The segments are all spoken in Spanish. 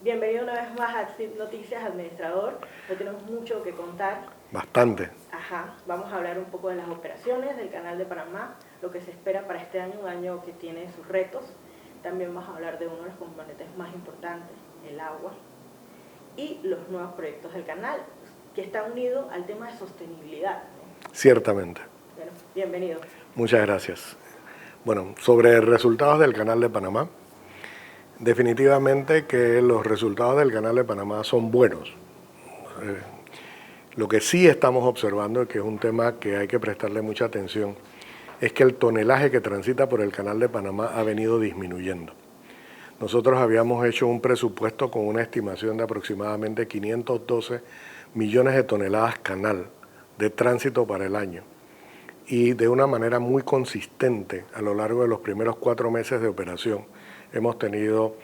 Bienvenido una vez más a CIP Noticias, administrador. Hoy tenemos mucho que contar. Bastante. Ajá, vamos a hablar un poco de las operaciones del Canal de Panamá, lo que se espera para este año, un año que tiene sus retos. También vamos a hablar de uno de los componentes más importantes, el agua, y los nuevos proyectos del canal, que está unido al tema de sostenibilidad, ¿no? Ciertamente. Bueno, bienvenido. Muchas gracias. Bueno, sobre resultados del Canal de Panamá, definitivamente que los resultados del Canal de Panamá son buenos. Lo que sí estamos observando, y que es un tema que hay que prestarle mucha atención, es que el tonelaje que transita por el Canal de Panamá ha venido disminuyendo. Nosotros habíamos hecho un presupuesto con una estimación de aproximadamente 512 millones de toneladas canal de tránsito para el año. Y de una manera muy consistente a lo largo de los primeros 4 meses de operación hemos tenido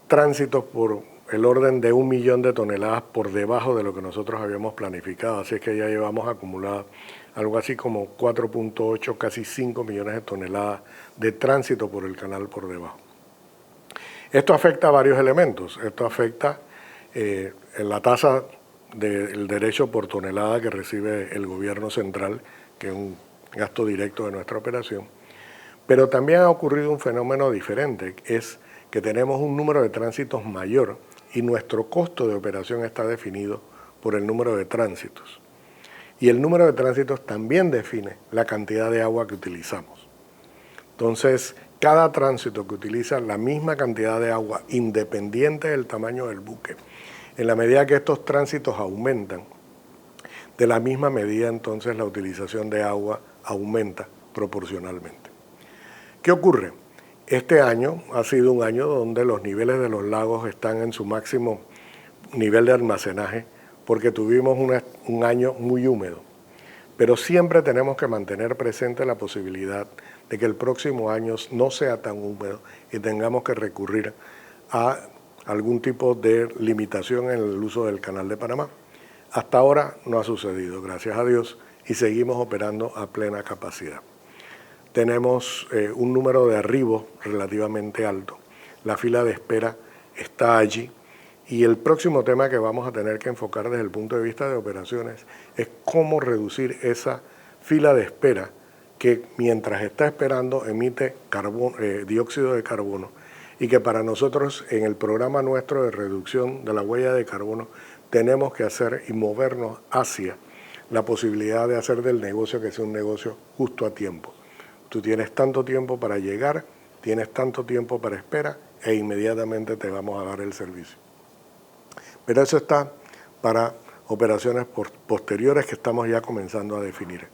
tránsitos por el orden de 1 millón de toneladas por debajo de lo que nosotros habíamos planificado, así es que ya llevamos acumulado algo así como 4.8, casi 5 millones de toneladas de tránsito por el canal por debajo. Esto afecta a varios elementos. Esto afecta en la tasa del derecho por tonelada que recibe el gobierno central, que es un gasto directo de nuestra operación. Pero también ha ocurrido un fenómeno diferente, es que tenemos un número de tránsitos mayor y nuestro costo de operación está definido por el número de tránsitos. Y el número de tránsitos también define la cantidad de agua que utilizamos. Entonces, cada tránsito que utiliza la misma cantidad de agua, independiente del tamaño del buque, en la medida que estos tránsitos aumentan, de la misma medida entonces la utilización de agua aumenta proporcionalmente. ¿Qué ocurre? Este año ha sido un año donde los niveles de los lagos están en su máximo nivel de almacenaje porque tuvimos un año muy húmedo. Pero siempre tenemos que mantener presente la posibilidad de que el próximo año no sea tan húmedo y tengamos que recurrir a algún tipo de limitación en el uso del Canal de Panamá. Hasta ahora no ha sucedido, gracias a Dios, y seguimos operando a plena capacidad. Tenemos un número de arribos relativamente alto. La fila de espera está allí. Y el próximo tema que vamos a tener que enfocar desde el punto de vista de operaciones es cómo reducir esa fila de espera que mientras está esperando emite dióxido de carbono y que para nosotros en el programa nuestro de reducción de la huella de carbono tenemos que hacer y movernos hacia la posibilidad de hacer del negocio que sea un negocio justo a tiempo. Tú tienes tanto tiempo para llegar, tienes tanto tiempo para espera e inmediatamente te vamos a dar el servicio. Pero eso está para operaciones posteriores que estamos ya comenzando a definir.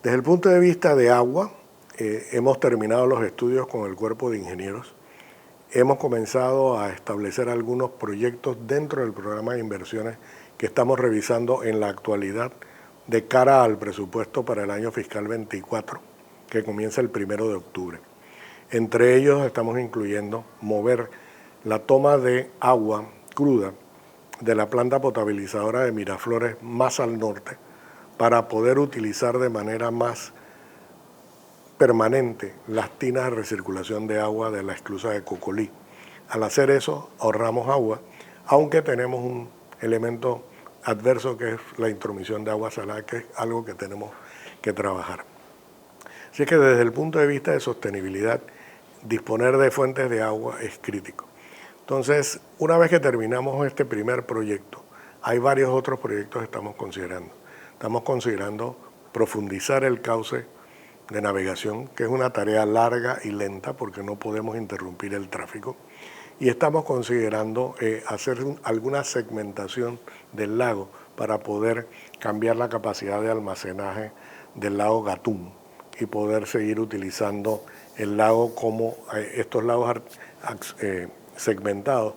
Desde el punto de vista de agua, hemos terminado los estudios con el cuerpo de ingenieros. Hemos comenzado a establecer algunos proyectos dentro del programa de inversiones que estamos revisando en la actualidad de cara al presupuesto para el año fiscal 24, que comienza el 1 de octubre. Entre ellos estamos incluyendo mover la toma de agua cruda de la planta potabilizadora de Miraflores más al norte para poder utilizar de manera más permanente las tinas de recirculación de agua de la esclusa de Cocolí. Al hacer eso ahorramos agua, aunque tenemos un elemento adverso que es la intromisión de agua salada, que es algo que tenemos que trabajar. Así que desde el punto de vista de sostenibilidad, disponer de fuentes de agua es crítico. Entonces, una vez que terminamos este primer proyecto, hay varios otros proyectos que estamos considerando. Estamos considerando profundizar el cauce de navegación, que es una tarea larga y lenta porque no podemos interrumpir el tráfico. Y estamos considerando hacer alguna segmentación del lago para poder cambiar la capacidad de almacenaje del lago Gatún y poder seguir utilizando el lago como estos lagos segmentados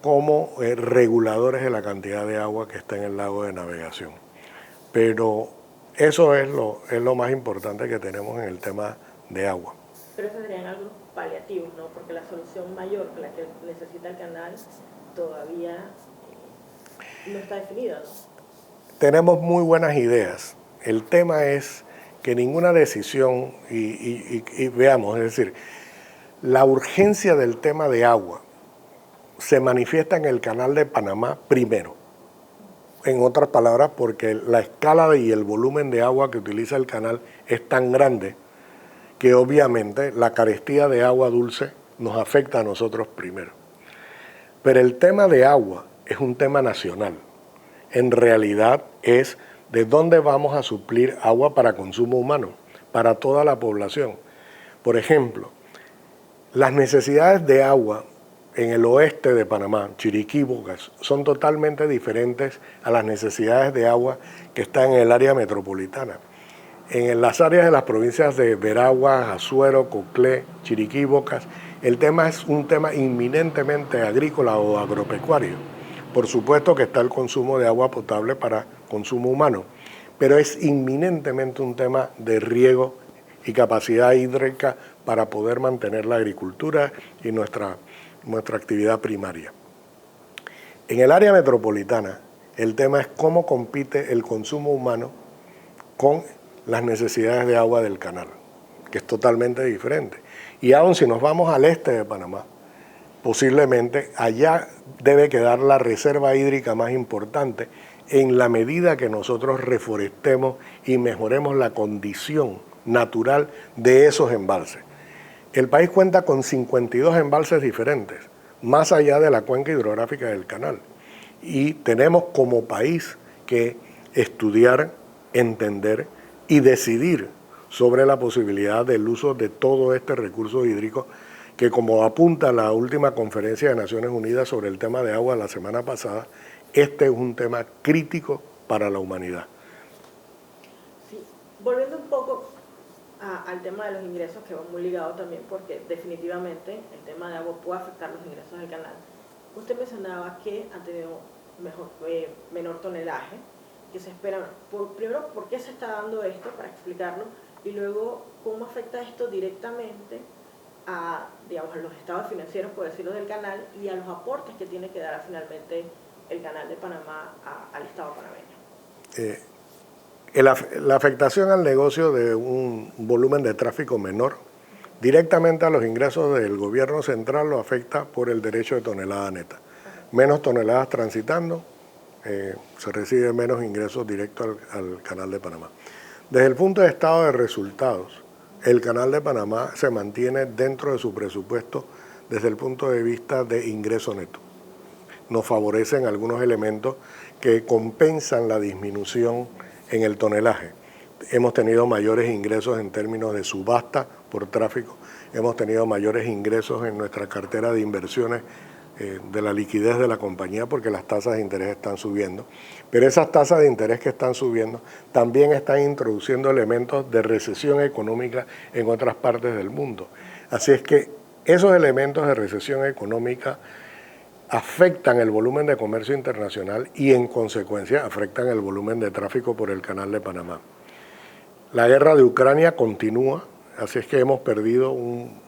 como reguladores de la cantidad de agua que está en el lago de navegación. Pero eso es lo más importante que tenemos en el tema de agua. Pero esos serían algunos paliativos, ¿no? Porque la solución mayor que la que necesita el canal todavía no está definida, ¿no? Tenemos muy buenas ideas. El tema es que ninguna decisión, y veamos, es decir, la urgencia del tema de agua se manifiesta en el canal de Panamá primero. En otras palabras, porque la escala y el volumen de agua que utiliza el canal es tan grande que obviamente la carestía de agua dulce nos afecta a nosotros primero. Pero el tema de agua es un tema nacional. En realidad es de dónde vamos a suplir agua para consumo humano, para toda la población. Por ejemplo, las necesidades de agua en el oeste de Panamá, Chiriquí, Bocas, son totalmente diferentes a las necesidades de agua que están en el área metropolitana. En las áreas de las provincias de Veraguas, Azuero, Coclé, Chiriquí, Bocas, el tema es un tema inminentemente agrícola o agropecuario. Por supuesto que está el consumo de agua potable para consumo humano, pero es inminentemente un tema de riego y capacidad hídrica para poder mantener la agricultura y nuestra actividad primaria. En el área metropolitana, el tema es cómo compite el consumo humano con las necesidades de agua del canal, que es totalmente diferente. Y aun si nos vamos al este de Panamá, posiblemente allá debe quedar la reserva hídrica más importante en la medida que nosotros reforestemos y mejoremos la condición natural de esos embalses. El país cuenta con 52 embalses diferentes, más allá de la cuenca hidrográfica del canal. Y tenemos como país que estudiar, entender y decidir sobre la posibilidad del uso de todo este recurso hídrico que, como apunta la última conferencia de Naciones Unidas sobre el tema de agua la semana pasada, este es un tema crítico para la humanidad. Sí, volviendo un poco al tema de los ingresos, que va muy ligado también porque definitivamente el tema de agua puede afectar los ingresos del canal. Usted mencionaba que ha tenido menor tonelaje, que se espera. Primero, ¿por qué se está dando esto? Para explicarlo. Y luego, ¿cómo afecta esto directamente a, digamos, a los estados financieros, por decirlo, del canal y a los aportes que tiene que dar finalmente el canal de Panamá al estado panameño? La afectación al negocio de un volumen de tráfico menor directamente a los ingresos del gobierno central lo afecta por el derecho de tonelada neta. Menos toneladas transitando, se recibe menos ingresos directos al canal de Panamá. Desde el punto de estado de resultados, el canal de Panamá se mantiene dentro de su presupuesto desde el punto de vista de ingreso neto. Nos favorecen algunos elementos que compensan la disminución en el tonelaje. Hemos tenido mayores ingresos en términos de subasta por tráfico, hemos tenido mayores ingresos en nuestra cartera de inversiones de la liquidez de la compañía porque las tasas de interés están subiendo, pero esas tasas de interés que están subiendo también están introduciendo elementos de recesión económica en otras partes del mundo. Así es que esos elementos de recesión económica afectan el volumen de comercio internacional y en consecuencia afectan el volumen de tráfico por el canal de Panamá. La guerra de Ucrania continúa, así es que hemos perdido un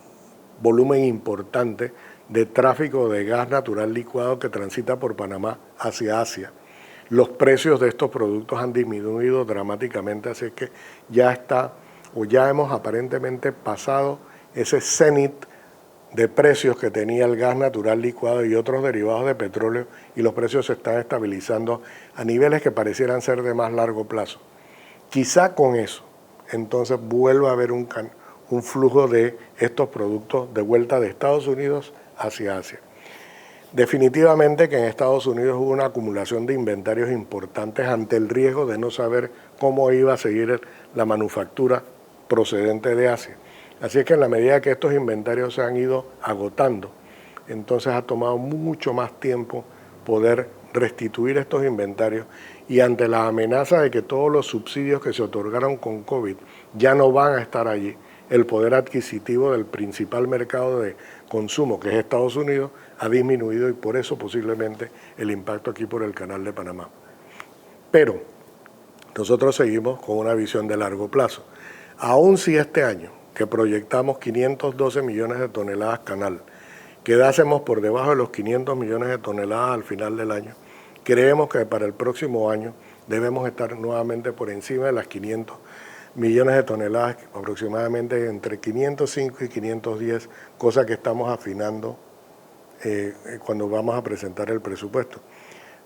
volumen importante de tráfico de gas natural licuado que transita por Panamá hacia Asia. Los precios de estos productos han disminuido dramáticamente, así es que ya hemos aparentemente pasado ese cenit de precios que tenía el gas natural licuado y otros derivados de petróleo, y los precios se están estabilizando a niveles que parecieran ser de más largo plazo. Quizá con eso, entonces vuelva a haber un flujo de estos productos de vuelta de Estados Unidos hacia Asia. Definitivamente que en Estados Unidos hubo una acumulación de inventarios importantes ante el riesgo de no saber cómo iba a seguir la manufactura procedente de Asia. Así es que en la medida que estos inventarios se han ido agotando, entonces ha tomado mucho más tiempo poder restituir estos inventarios, y ante la amenaza de que todos los subsidios que se otorgaron con COVID ya no van a estar allí, el poder adquisitivo del principal mercado de consumo, que es Estados Unidos, ha disminuido, y por eso posiblemente el impacto aquí por el canal de Panamá. Pero nosotros seguimos con una visión de largo plazo. Aun si este año, que proyectamos 512 millones de toneladas canal, quedásemos por debajo de los 500 millones de toneladas al final del año, creemos que para el próximo año debemos estar nuevamente por encima de las 500 millones de toneladas, aproximadamente entre 505 y 510, cosa que estamos afinando cuando vamos a presentar el presupuesto.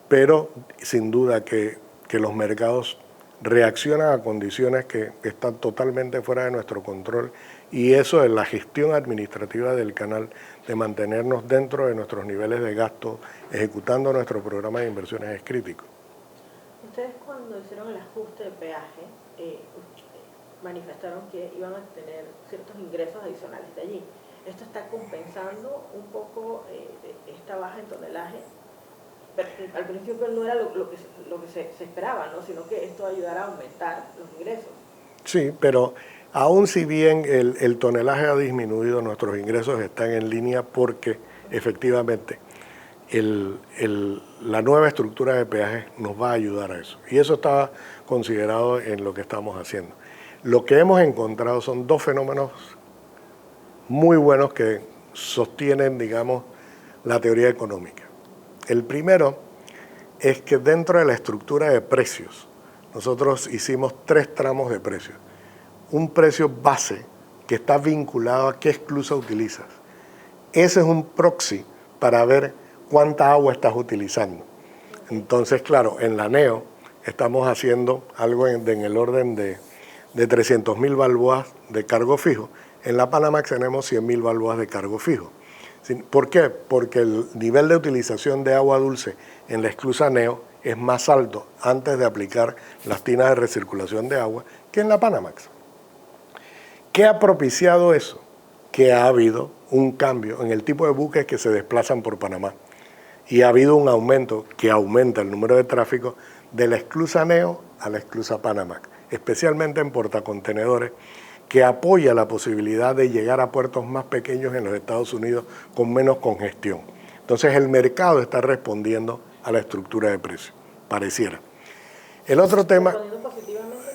Pero sin duda que los mercados reaccionan a condiciones que están totalmente fuera de nuestro control, y eso es la gestión administrativa del canal, de mantenernos dentro de nuestros niveles de gasto, ejecutando nuestro programa de inversiones es crítico. Ustedes cuando hicieron el ajuste de peaje, manifestaron que iban a tener ciertos ingresos adicionales de allí. ¿Esto está compensando un poco esta baja en tonelaje? Pero al principio no era lo que se esperaba, ¿no? Sino que esto ayudará a aumentar los ingresos. Sí, pero aún si bien el tonelaje ha disminuido, nuestros ingresos están en línea porque efectivamente la nueva estructura de peajes nos va a ayudar a eso. Y eso estaba considerado en lo que estamos haciendo. Lo que hemos encontrado son dos fenómenos muy buenos que sostienen, digamos, la teoría económica. El primero es que dentro de la estructura de precios, nosotros hicimos 3 tramos de precios. Un precio base que está vinculado a qué esclusa utilizas. Ese es un proxy para ver cuánta agua estás utilizando. Entonces, claro, en la NEO estamos haciendo algo en el orden de 300.000 balboas de cargo fijo. En la Panamax tenemos 100.000 balboas de cargo fijo. ¿Por qué? Porque el nivel de utilización de agua dulce en la esclusa NEO es más alto antes de aplicar las tinas de recirculación de agua que en la Panamax. ¿Qué ha propiciado eso? Que ha habido un cambio en el tipo de buques que se desplazan por Panamá. Y ha habido un aumento que aumenta el número de tráfico de la esclusa NEO a la esclusa Panamax, especialmente en portacontenedores, que apoya la posibilidad de llegar a puertos más pequeños en los Estados Unidos con menos congestión. Entonces el mercado está respondiendo a la estructura de precios, pareciera. El otro tema, ¿Respondiendo positivamente?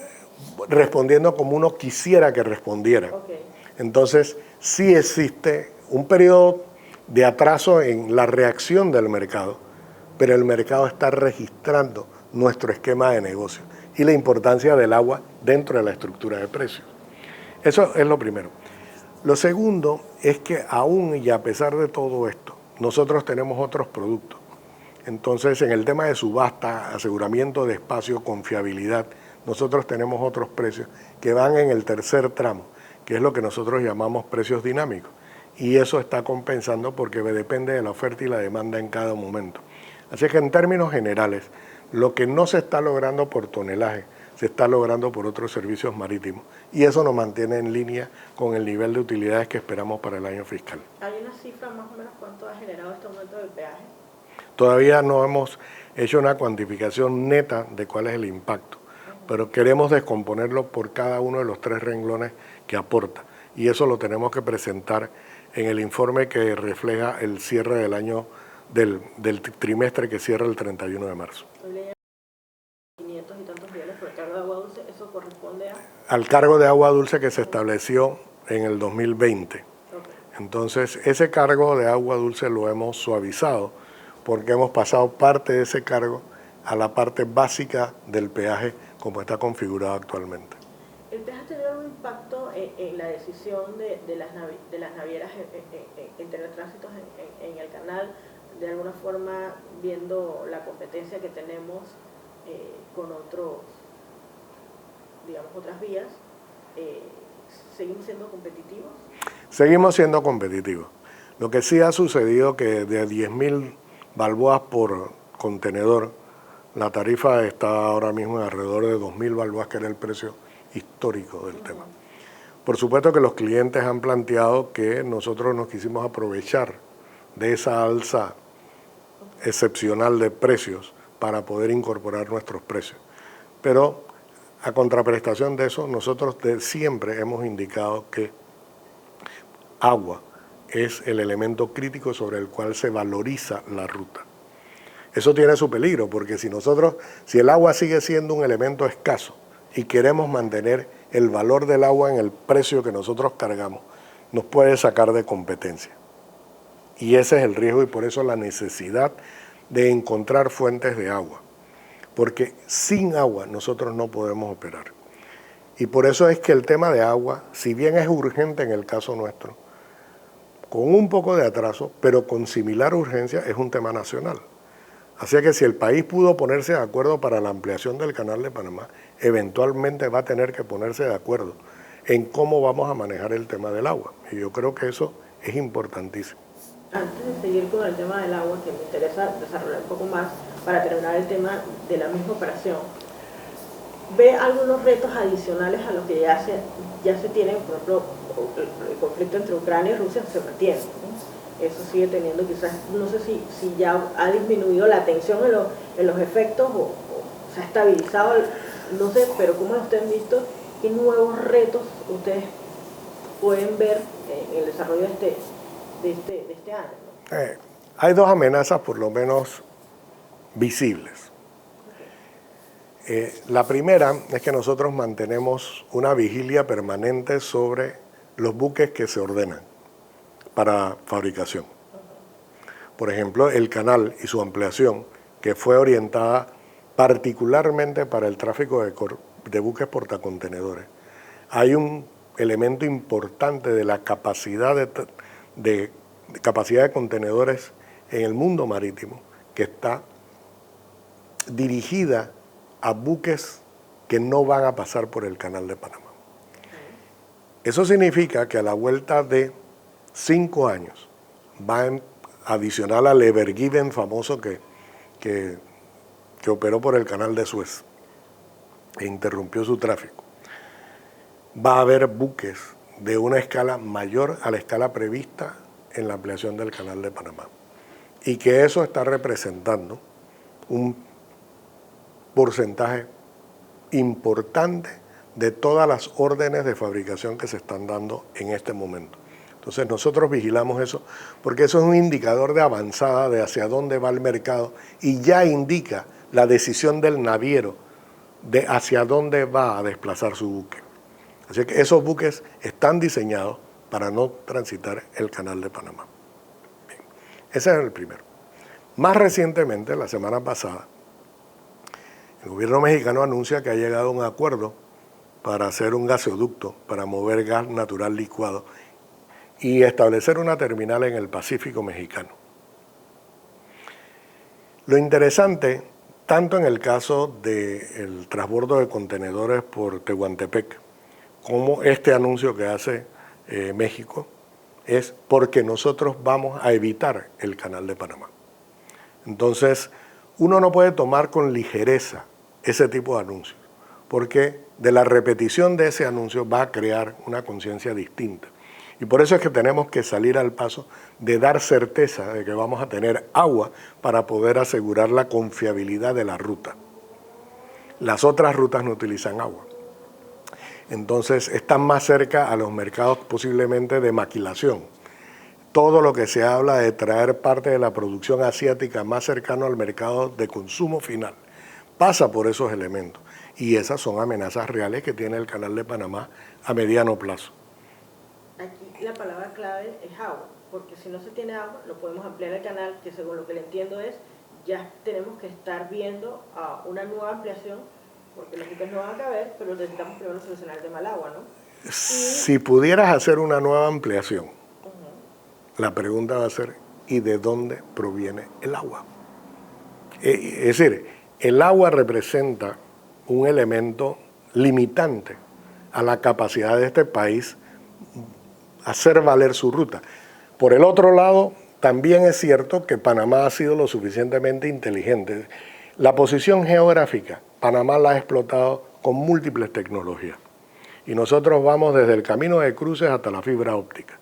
Respondiendo como uno quisiera que respondiera. Okay. Entonces sí existe un periodo de atraso en la reacción del mercado, pero el mercado está registrando nuestro esquema de negocio y la importancia del agua dentro de la estructura de precios. Eso es lo primero. Lo segundo es que aún y a pesar de todo esto, nosotros tenemos otros productos. Entonces, en el tema de subasta, aseguramiento de espacio, confiabilidad, nosotros tenemos otros precios que van en el tercer tramo, que es lo que nosotros llamamos precios dinámicos. Y eso está compensando porque depende de la oferta y la demanda en cada momento. Así que en términos generales, lo que no se está logrando por tonelaje, se está logrando por otros servicios marítimos. Y eso nos mantiene en línea con el nivel de utilidades que esperamos para el año fiscal. ¿Hay una cifra más o menos cuánto ha generado este aumento del peaje? Todavía no hemos hecho una cuantificación neta de cuál es el impacto, pero queremos descomponerlo por cada uno de los 3 renglones que aporta. Y eso lo tenemos que presentar en el informe que refleja el cierre del año, del trimestre que cierra el 31 de marzo. 500 y tantos millones por el cargo de agua dulce, ¿eso corresponde a? Al cargo de agua dulce que se estableció en el 2020. Okay. Entonces, ese cargo de agua dulce lo hemos suavizado porque hemos pasado parte de ese cargo a la parte básica del peaje como está configurado actualmente. ¿El peaje ha tenido un impacto en la decisión de las navieras en tener tránsitos en el canal? De alguna forma, viendo la competencia que tenemos con otras vías, ¿seguimos siendo competitivos? Seguimos siendo competitivos. Lo que sí ha sucedido que de 10.000 balboas por contenedor, la tarifa está ahora mismo en alrededor de 2.000 balboas, que era el precio histórico del tema. Por supuesto que los clientes han planteado que nosotros nos quisimos aprovechar de esa alza excepcional de precios para poder incorporar nuestros precios. Pero a contraprestación de eso, nosotros siempre hemos indicado que agua es el elemento crítico sobre el cual se valoriza la ruta. Eso tiene su peligro, porque si el agua sigue siendo un elemento escaso y queremos mantener el valor del agua en el precio que nosotros cargamos, nos puede sacar de competencia. Y ese es el riesgo y por eso la necesidad de encontrar fuentes de agua, porque sin agua nosotros no podemos operar. Y por eso es que el tema de agua, si bien es urgente en el caso nuestro, con un poco de atraso, pero con similar urgencia, es un tema nacional. Así que si el país pudo ponerse de acuerdo para la ampliación del Canal de Panamá, eventualmente va a tener que ponerse de acuerdo en cómo vamos a manejar el tema del agua. Y yo creo que eso es importantísimo. Antes de seguir con el tema del agua, que me interesa desarrollar un poco más para terminar el tema de la misma operación, ¿ve algunos retos adicionales a los que ya se tienen? Por ejemplo, el conflicto entre Ucrania y Rusia se mantiene, ¿no? Eso sigue teniendo quizás, no sé si ya ha disminuido la tensión en los efectos o se ha estabilizado, no sé, pero ¿cómo lo ustedes han visto? ¿Qué nuevos retos ustedes pueden ver en el desarrollo de este año, ¿no? Hay dos amenazas por lo menos visibles. La primera es que nosotros mantenemos una vigilia permanente sobre los buques que se ordenan para fabricación. Por ejemplo, el canal y su ampliación, que fue orientada particularmente para el tráfico de buques portacontenedores. Hay un elemento importante de la capacidad de contenedores en el mundo marítimo que está dirigida a buques que no van a pasar por el Canal de Panamá. Eso significa que a la vuelta de 5 años, adicional al Ever Given famoso que operó por el Canal de Suez e interrumpió su tráfico, va a haber buques de una escala mayor a la escala prevista en la ampliación del Canal de Panamá. Y que eso está representando un porcentaje importante de todas las órdenes de fabricación que se están dando en este momento. Entonces nosotros vigilamos eso porque eso es un indicador de avanzada de hacia dónde va el mercado y ya indica la decisión del naviero de hacia dónde va a desplazar su buque. Así que esos buques están diseñados para no transitar el Canal de Panamá. Bien, ese es el primero. Más recientemente, la semana pasada, el gobierno mexicano anuncia que ha llegado a un acuerdo para hacer un gasoducto para mover gas natural licuado y establecer una terminal en el Pacífico mexicano. Lo interesante, tanto en el caso del transbordo de contenedores por Tehuantepec, como este anuncio que hace México, es porque nosotros vamos a evitar el Canal de Panamá. Entonces, uno no puede tomar con ligereza ese tipo de anuncios, porque de la repetición de ese anuncio va a crear una conciencia distinta. Y por eso es que tenemos que salir al paso de dar certeza de que vamos a tener agua para poder asegurar la confiabilidad de la ruta. Las otras rutas no utilizan agua. Entonces están más cerca a los mercados posiblemente de maquilación. Todo lo que se habla de traer parte de la producción asiática más cercano al mercado de consumo final pasa por esos elementos. Y esas son amenazas reales que tiene el Canal de Panamá a mediano plazo. Aquí la palabra clave es agua, porque si no se tiene agua, no podemos ampliar el canal, que según lo que le entiendo es, ya tenemos que estar viendo a una nueva ampliación, porque los buques no van a caber, pero necesitamos primero solucionar el tema del agua, ¿no? Si pudieras hacer una nueva ampliación, la pregunta va a ser, ¿y de dónde proviene el agua? Es decir, el agua representa un elemento limitante a la capacidad de este país hacer valer su ruta. Por el otro lado, también es cierto que Panamá ha sido lo suficientemente inteligente. La posición geográfica, Panamá la ha explotado con múltiples tecnologías. Y nosotros vamos desde el camino de cruces hasta la fibra óptica,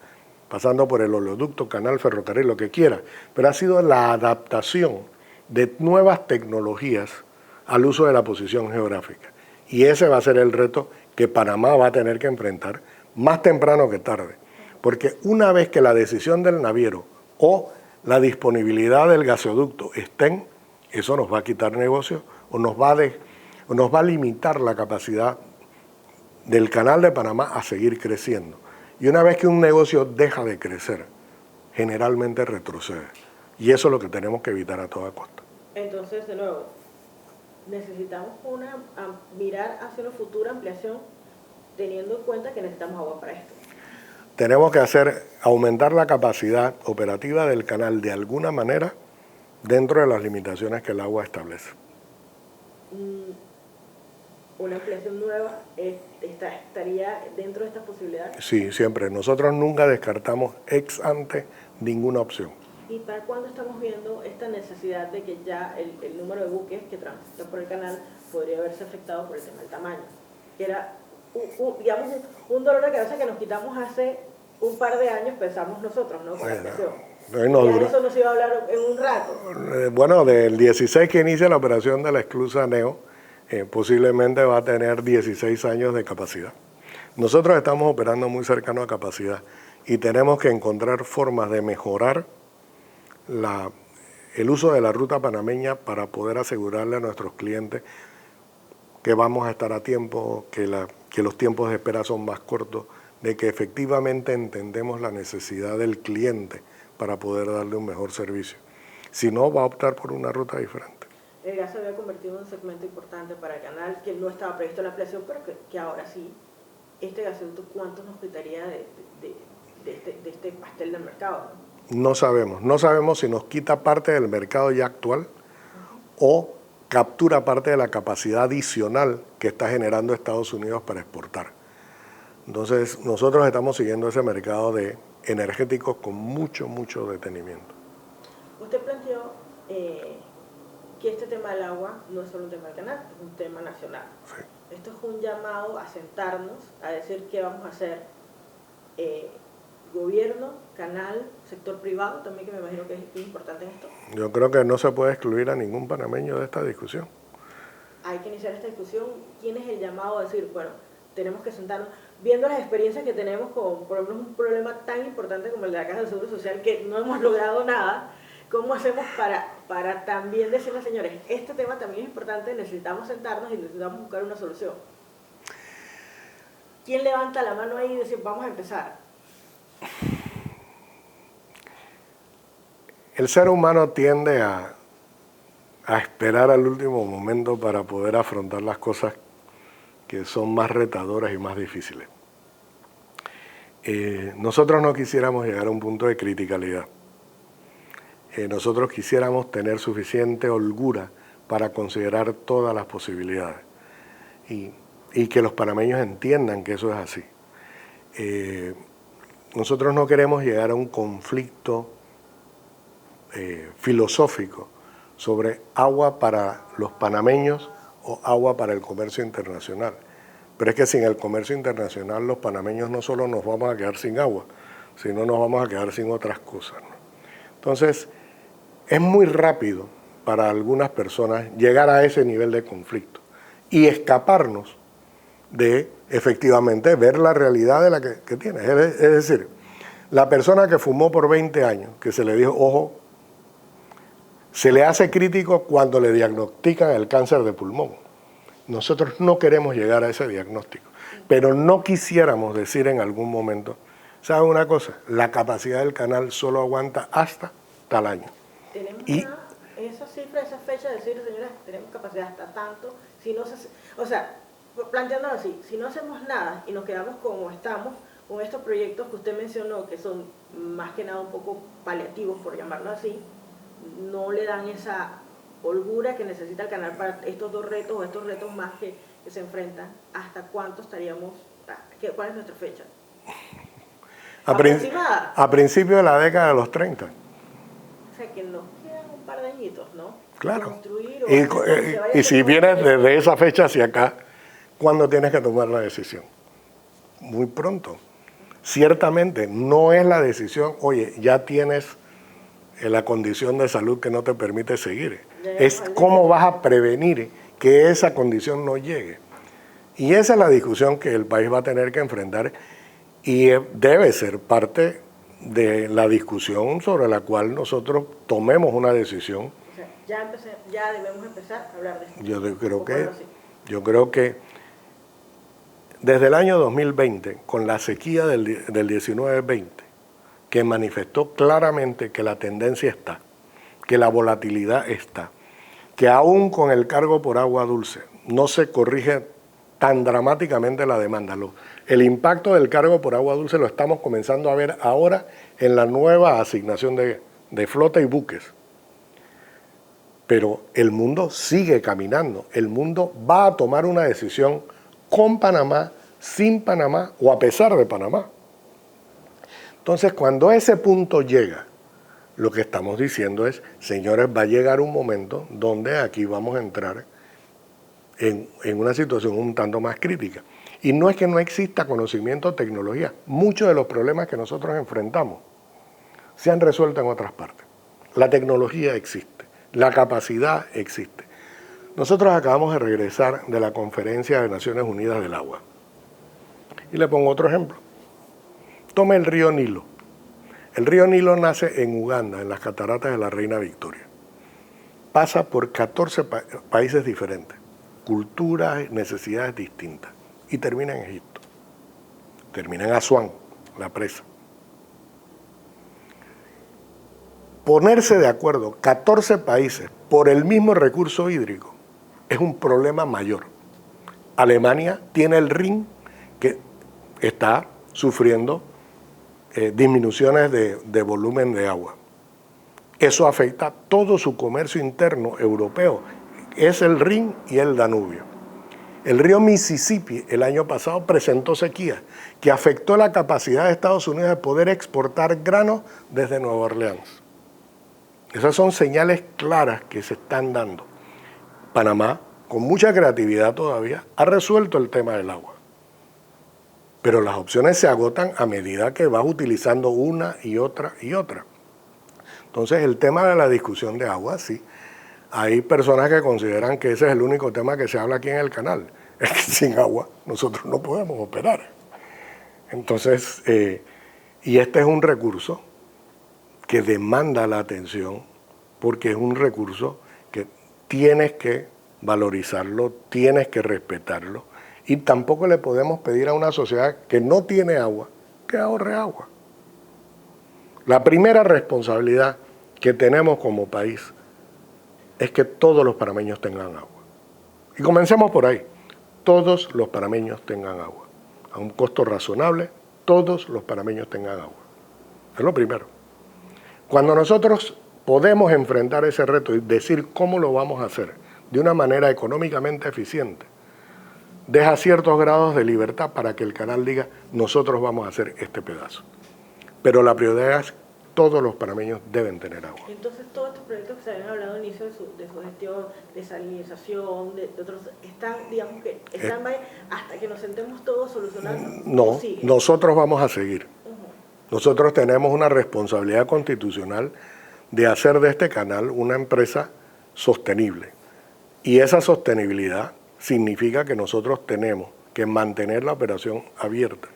pasando por el oleoducto, canal, ferrocarril, lo que quiera. Pero ha sido la adaptación de nuevas tecnologías al uso de la posición geográfica. Y ese va a ser el reto que Panamá va a tener que enfrentar más temprano que tarde. Porque una vez que la decisión del naviero o la disponibilidad del gasoducto estén, eso nos va a quitar negocio o nos va a limitar la capacidad del Canal de Panamá a seguir creciendo. Y una vez que un negocio deja de crecer, generalmente retrocede. Y eso es lo que tenemos que evitar a toda costa. Entonces, de nuevo, necesitamos mirar hacia una futura ampliación teniendo en cuenta que necesitamos agua para esto. tenemos que aumentar la capacidad operativa del canal de alguna manera dentro de las limitaciones que el agua establece. ¿Una ampliación nueva estaría dentro de estas posibilidades? Sí, siempre. Nosotros nunca descartamos ex ante ninguna opción. ¿Y para cuándo estamos viendo esta necesidad de que ya el número de buques que transitan por el canal podría verse afectado por el tema del tamaño? Que era, digamos, un dolor de cabeza que nos quitamos hace un par de años, pensamos nosotros, ¿no? Con la presión. Eso nos iba a hablar en un rato. Bueno, del 16 que inicia la operación de la esclusa Neo, posiblemente va a tener 16 años de capacidad. Nosotros estamos operando muy cercano a capacidad y tenemos que encontrar formas de mejorar el uso de la ruta panameña para poder asegurarle a nuestros clientes que vamos a estar a tiempo, que los tiempos de espera son más cortos, de que efectivamente entendemos la necesidad del cliente para poder darle un mejor servicio. Si no, va a optar por una ruta diferente. El gas se había convertido en un segmento importante para el canal, que no estaba previsto en la ampliación, pero que ahora sí. Este gasoducto, ¿cuánto nos quitaría de este pastel del mercado, ¿no? No sabemos si nos quita parte del mercado ya actual o captura parte de la capacidad adicional que está generando Estados Unidos para exportar. Entonces, nosotros estamos siguiendo ese mercado de energéticos con mucho detenimiento. Usted planteó que este tema del agua no es solo un tema del canal, es un tema nacional. Sí. Esto es un llamado a sentarnos, a decir qué vamos a hacer, gobierno, canal, sector privado, también, que me imagino que es importante en esto. Yo creo que no se puede excluir a ningún panameño de esta discusión. Hay que iniciar esta discusión. ¿Quién es el llamado a decir, bueno, tenemos que sentarnos, viendo las experiencias que tenemos con, por ejemplo, un problema tan importante como el de la Caja del Seguro Social, que no hemos logrado nada? ¿Cómo hacemos para también decirle, señores, este tema también es importante, necesitamos sentarnos y necesitamos buscar una solución? ¿Quién levanta la mano ahí y dice, vamos a empezar? El ser humano tiende a esperar al último momento para poder afrontar las cosas que son más retadoras y más difíciles. Nosotros no quisiéramos llegar a un punto de criticalidad. Nosotros quisiéramos tener suficiente holgura para considerar todas las posibilidades y que los panameños entiendan que eso es así. Nosotros no queremos llegar a un conflicto filosófico sobre agua para los panameños o agua para el comercio internacional. Pero es que sin el comercio internacional los panameños no solo nos vamos a quedar sin agua, sino nos vamos a quedar sin otras cosas, ¿no? Entonces, es muy rápido para algunas personas llegar a ese nivel de conflicto y escaparnos de efectivamente ver la realidad de la que tiene. Es decir, la persona que fumó por 20 años, que se le dijo, ojo, se le hace crítico cuando le diagnostican el cáncer de pulmón. Nosotros no queremos llegar a ese diagnóstico, pero no quisiéramos decir en algún momento, ¿saben una cosa? La capacidad del canal solo aguanta hasta tal año. Tenemos esa cifra, esa fecha de decir, señores, tenemos capacidad hasta tanto, si no se, o sea, planteándolo así, si no hacemos nada y nos quedamos como estamos, con estos proyectos que usted mencionó, que son más que nada un poco paliativos, por llamarlo así, no le dan esa holgura que necesita el canal para estos dos retos o estos retos más que se enfrentan. ¿Hasta cuánto estaríamos? ¿Cuál es nuestra fecha? A principios de la década de los 30. O sea, que nos quedan un par de añitos, ¿no? Claro. Construir y si vienes desde esa fecha hacia acá, ¿cuándo tienes que tomar la decisión? Muy pronto. Ciertamente no es la decisión, oye, ya tienes la condición de salud que no te permite seguir. Es cómo vas a prevenir que esa condición no llegue. Y esa es la discusión que el país va a tener que enfrentar y debe ser parte de la discusión sobre la cual nosotros tomemos una decisión. O sea, ya debemos empezar a hablar de esto. Yo creo que desde el año 2020, con la sequía del 19-20, que manifestó claramente que la tendencia está, que la volatilidad está, que aún con el cargo por agua dulce no se corrige tan dramáticamente la demanda. El impacto del cargo por agua dulce lo estamos comenzando a ver ahora en la nueva asignación de flota y buques. Pero el mundo sigue caminando, el mundo va a tomar una decisión con Panamá, sin Panamá o a pesar de Panamá. Entonces, cuando ese punto llega, lo que estamos diciendo es, señores, va a llegar un momento donde aquí vamos a entrar en una situación un tanto más crítica. Y no es que no exista conocimiento o tecnología, muchos de los problemas que nosotros enfrentamos se han resuelto en otras partes. La tecnología existe, la capacidad existe. Nosotros acabamos de regresar de la Conferencia de Naciones Unidas del Agua. Y le pongo otro ejemplo. Tome el río Nilo. El río Nilo nace en Uganda, en las cataratas de la Reina Victoria. Pasa por 14 países diferentes, culturas, necesidades distintas, y termina en Egipto. Termina en Asuán, la presa. Ponerse de acuerdo 14 países por el mismo recurso hídrico es un problema mayor. Alemania tiene el Rin, que está sufriendo disminuciones de volumen de agua. Eso afecta todo su comercio interno europeo. Es el Rin y el Danubio. El río Mississippi el año pasado presentó sequía que afectó la capacidad de Estados Unidos de poder exportar granos desde Nueva Orleans. Esas son señales claras que se están dando. Panamá, con mucha creatividad todavía, ha resuelto el tema del agua. Pero las opciones se agotan a medida que vas utilizando una y otra y otra. Entonces, el tema de la discusión de agua, sí. Hay personas que consideran que ese es el único tema que se habla aquí en el canal. Es que sin agua nosotros no podemos operar. Entonces, y este es un recurso que demanda la atención porque es un recurso que tienes que valorizarlo, tienes que respetarlo y tampoco le podemos pedir a una sociedad que no tiene agua que ahorre agua. La primera responsabilidad que tenemos como país es que todos los panameños tengan agua. Y comencemos por ahí. Todos los panameños tengan agua. A un costo razonable, todos los panameños tengan agua. Es lo primero. Cuando nosotros podemos enfrentar ese reto y decir cómo lo vamos a hacer de una manera económicamente eficiente, deja ciertos grados de libertad para que el canal diga, nosotros vamos a hacer este pedazo. Pero la prioridad es todos los panameños deben tener agua. Entonces, todos estos proyectos que se habían hablado al inicio de su gestión, de salinización, de otros, están, digamos que, están hasta que nos sentemos todos solucionando. No, nosotros vamos a seguir. Nosotros tenemos una responsabilidad constitucional de hacer de este canal una empresa sostenible. Y esa sostenibilidad significa que nosotros tenemos que mantener la operación abierta.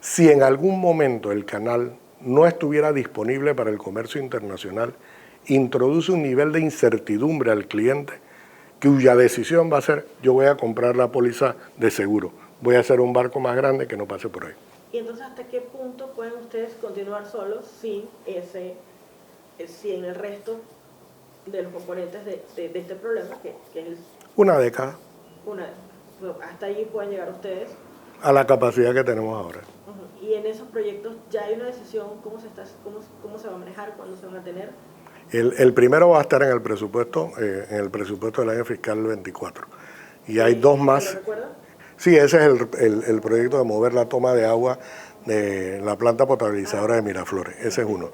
Si en algún momento el canal no estuviera disponible para el comercio internacional, introduce un nivel de incertidumbre al cliente cuya decisión va a ser, yo voy a comprar la póliza de seguro, voy a hacer un barco más grande que no pase por ahí. Y entonces, ¿hasta qué punto pueden ustedes continuar solos sin el resto de los componentes de este problema, que es una década? Hasta allí pueden llegar ustedes. A la capacidad que tenemos ahora. Y en esos proyectos ya hay una decisión, ¿cómo se va a manejar, cuándo se van a tener? El primero va a estar en el presupuesto del año fiscal 24. Y hay dos más. ¿Lo recuerda? Sí, ese es el proyecto de mover la toma de agua de la planta potabilizadora de Miraflores. Ese es uno.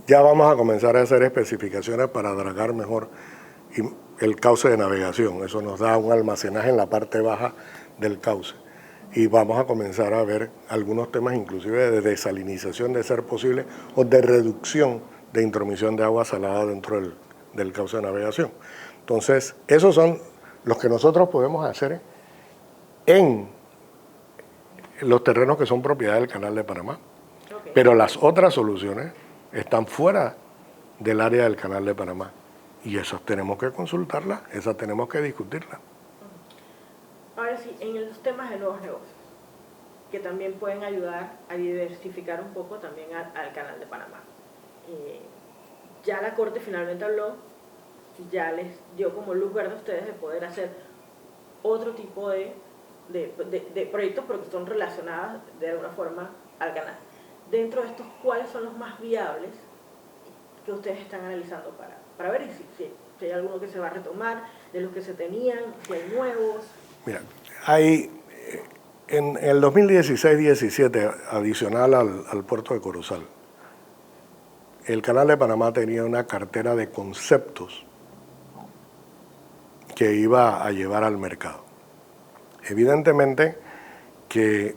Ya vamos a comenzar a hacer especificaciones para dragar mejor el cauce de navegación. Eso nos da un almacenaje en la parte baja del cauce. Y vamos a comenzar a ver algunos temas inclusive de desalinización, de ser posible, o de reducción de intromisión de agua salada dentro del cauce de navegación. Entonces, esos son los que nosotros podemos hacer en los terrenos que son propiedad del Canal de Panamá. Okay. Pero las otras soluciones están fuera del área del Canal de Panamá. Y esas tenemos que consultarlas, esas tenemos que discutirlas. Ahora sí, en los temas de nuevos negocios, que también pueden ayudar a diversificar un poco también al Canal de Panamá. Ya la Corte finalmente habló, ya les dio como luz verde a ustedes de poder hacer otro tipo de de proyectos, pero que son relacionados de alguna forma al canal. Dentro de estos, ¿cuáles son los más viables que ustedes están analizando para ver si hay alguno que se va a retomar, de los que se tenían, si hay nuevos? Mira, hay en el 2016-17, adicional al puerto de Corozal, el Canal de Panamá tenía una cartera de conceptos que iba a llevar al mercado. Evidentemente que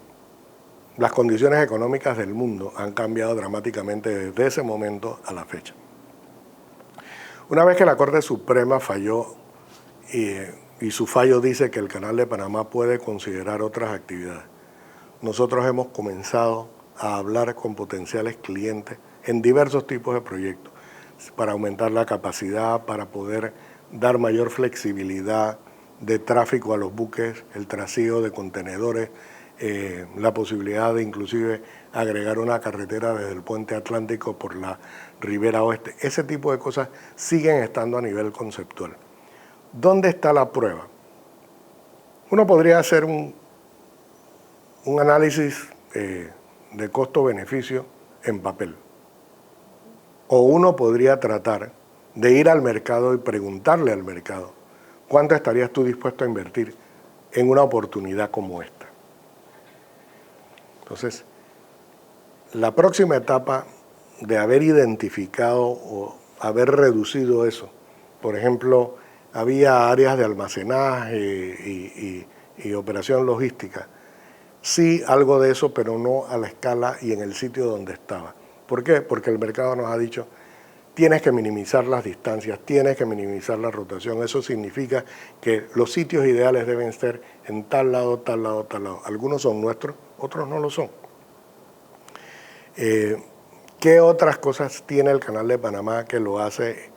las condiciones económicas del mundo han cambiado dramáticamente desde ese momento a la fecha. Una vez que la Corte Suprema falló y su fallo dice que el Canal de Panamá puede considerar otras actividades, nosotros hemos comenzado a hablar con potenciales clientes en diversos tipos de proyectos para aumentar la capacidad, para poder dar mayor flexibilidad de tráfico a los buques, el trasiego de contenedores, la posibilidad de inclusive agregar una carretera desde el puente Atlántico por la ribera oeste. Ese tipo de cosas siguen estando a nivel conceptual. ¿Dónde está la prueba? Uno podría hacer un análisis de costo-beneficio en papel. O uno podría tratar de ir al mercado y preguntarle al mercado, ¿cuánto estarías tú dispuesto a invertir en una oportunidad como esta? Entonces, la próxima etapa de haber identificado o haber reducido eso, por ejemplo, había áreas de almacenaje y operación logística, sí algo de eso, pero no a la escala y en el sitio donde estaba. ¿Por qué? Porque el mercado nos ha dicho, tienes que minimizar las distancias, tienes que minimizar la rotación. Eso significa que los sitios ideales deben ser en tal lado, tal lado, tal lado. Algunos son nuestros, otros no lo son. ¿Qué otras cosas tiene el Canal de Panamá que lo hace,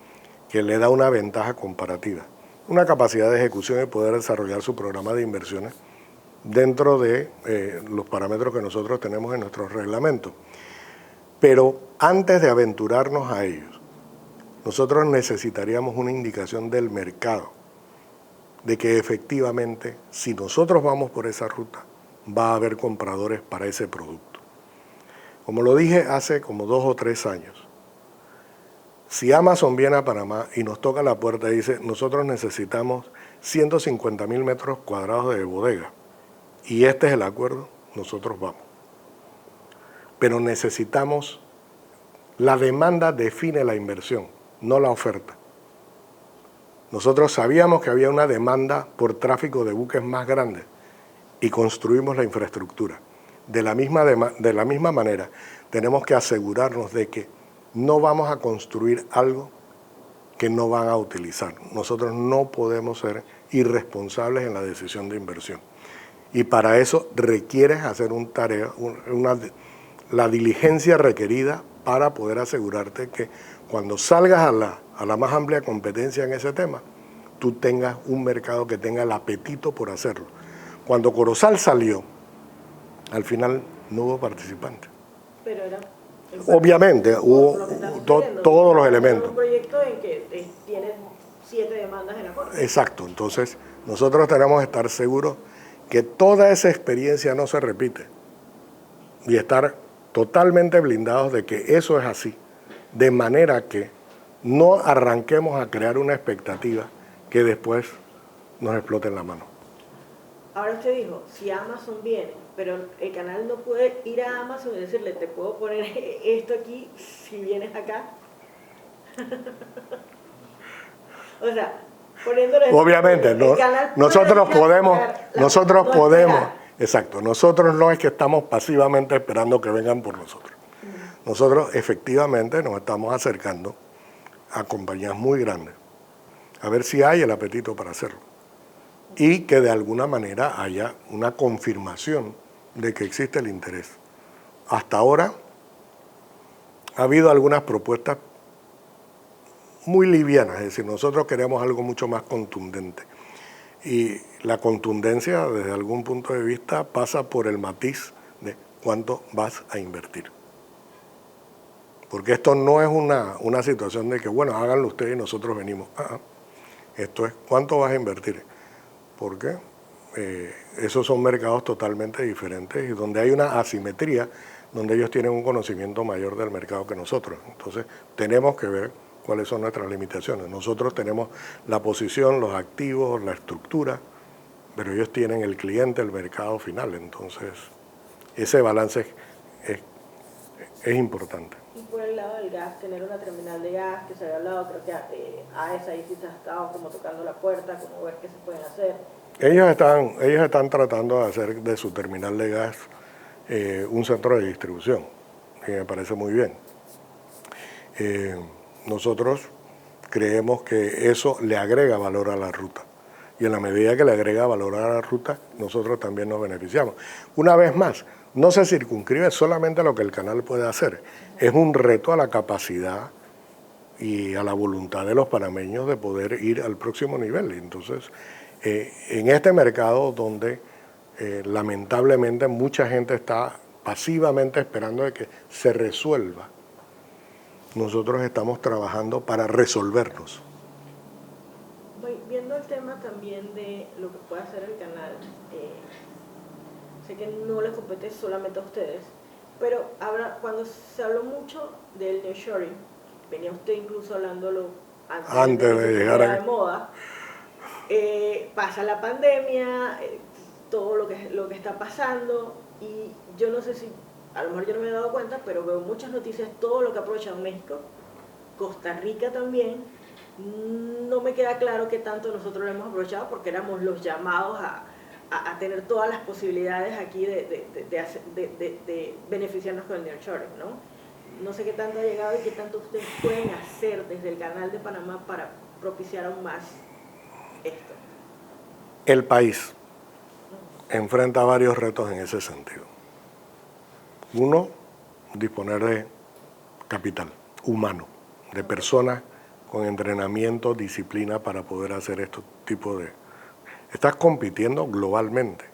que le da una ventaja comparativa? Una capacidad de ejecución y poder desarrollar su programa de inversiones dentro de los parámetros que nosotros tenemos en nuestros reglamentos. Pero antes de aventurarnos a ellos, nosotros necesitaríamos una indicación del mercado de que efectivamente, si nosotros vamos por esa ruta, va a haber compradores para ese producto. Como lo dije hace como 2 o 3 años, si Amazon viene a Panamá y nos toca la puerta y dice, nosotros necesitamos 150.000 metros cuadrados de bodega, y este es el acuerdo, nosotros vamos. Pero necesitamos, la demanda define la inversión, no la oferta. Nosotros sabíamos que había una demanda por tráfico de buques más grande y construimos la infraestructura. De la misma manera, tenemos que asegurarnos de que no vamos a construir algo que no van a utilizar. Nosotros no podemos ser irresponsables en la decisión de inversión. Y para eso requieres hacer la diligencia requerida para poder asegurarte que cuando salgas a la más amplia competencia en ese tema, tú tengas un mercado que tenga el apetito por hacerlo. Cuando Corozal salió, al final no hubo participantes. Pero era... Obviamente, hubo todos los elementos. Un proyecto en que tiene 7 demandas en la Corte. Exacto, entonces nosotros tenemos que estar seguros que toda esa experiencia no se repite y estar totalmente blindados de que eso es así, de manera que no arranquemos a crear una expectativa que después nos explote en la mano. Ahora usted dijo, si Amazon viene, pero el canal no puede ir a Amazon y decirle, te puedo poner esto aquí si vienes acá. O sea, poniéndole... Obviamente, no, nosotros podemos, exacto, nosotros no es que estamos pasivamente esperando que vengan por nosotros. Nosotros efectivamente nos estamos acercando a compañías muy grandes, a ver si hay el apetito para hacerlo. Y que de alguna manera haya una confirmación de que existe el interés. Hasta ahora ha habido algunas propuestas muy livianas, es decir, nosotros queremos algo mucho más contundente. Y la contundencia, desde algún punto de vista, pasa por el matiz de cuánto vas a invertir. Porque esto no es una situación de que, bueno, háganlo ustedes y nosotros venimos. Esto es, ¿cuánto vas a invertir? ¿Por qué? esos son mercados totalmente diferentes y donde hay una asimetría, donde ellos tienen un conocimiento mayor del mercado que nosotros. Entonces tenemos que ver cuáles son nuestras limitaciones. Nosotros tenemos la posición, los activos, la estructura, pero ellos tienen el cliente, el mercado final. Entonces ese balance es importante. Y por el lado del gas, tener una terminal de gas, que se había hablado, creo que AES ahí sí se ha estado como tocando la puerta, como ver qué se pueden hacer. Ellos están tratando de hacer de su terminal de gas un centro de distribución, y me parece muy bien. Nosotros creemos que eso le agrega valor a la ruta, y en la medida que le agrega valor a la ruta, nosotros también nos beneficiamos. Una vez más, no se circunscribe solamente a lo que el canal puede hacer, es un reto a la capacidad y a la voluntad de los panameños de poder ir al próximo nivel. Entonces, en este mercado donde lamentablemente mucha gente está pasivamente esperando de que se resuelva, nosotros estamos trabajando para resolvernos. Viendo el tema también de lo que puede hacer el canal, sé que no le compete solamente a ustedes, pero ahora cuando se habló mucho del nearshoring, venía usted incluso hablándolo antes de llegar de moda, pasa la pandemia, todo lo que está pasando, y yo no sé si, a lo mejor yo no me he dado cuenta, pero veo muchas noticias, todo lo que ha aprovechado México, Costa Rica también. No me queda claro qué tanto nosotros lo hemos aprovechado, porque éramos los llamados a tener todas las posibilidades aquí de beneficiarnos con el nearshoring, ¿no? No sé qué tanto ha llegado y qué tanto ustedes pueden hacer desde el Canal de Panamá para propiciar aún más esto. El país enfrenta varios retos en ese sentido. Uno, disponer de capital humano, de personas con entrenamiento, disciplina para poder hacer estos tipos de... Estás compitiendo globalmente,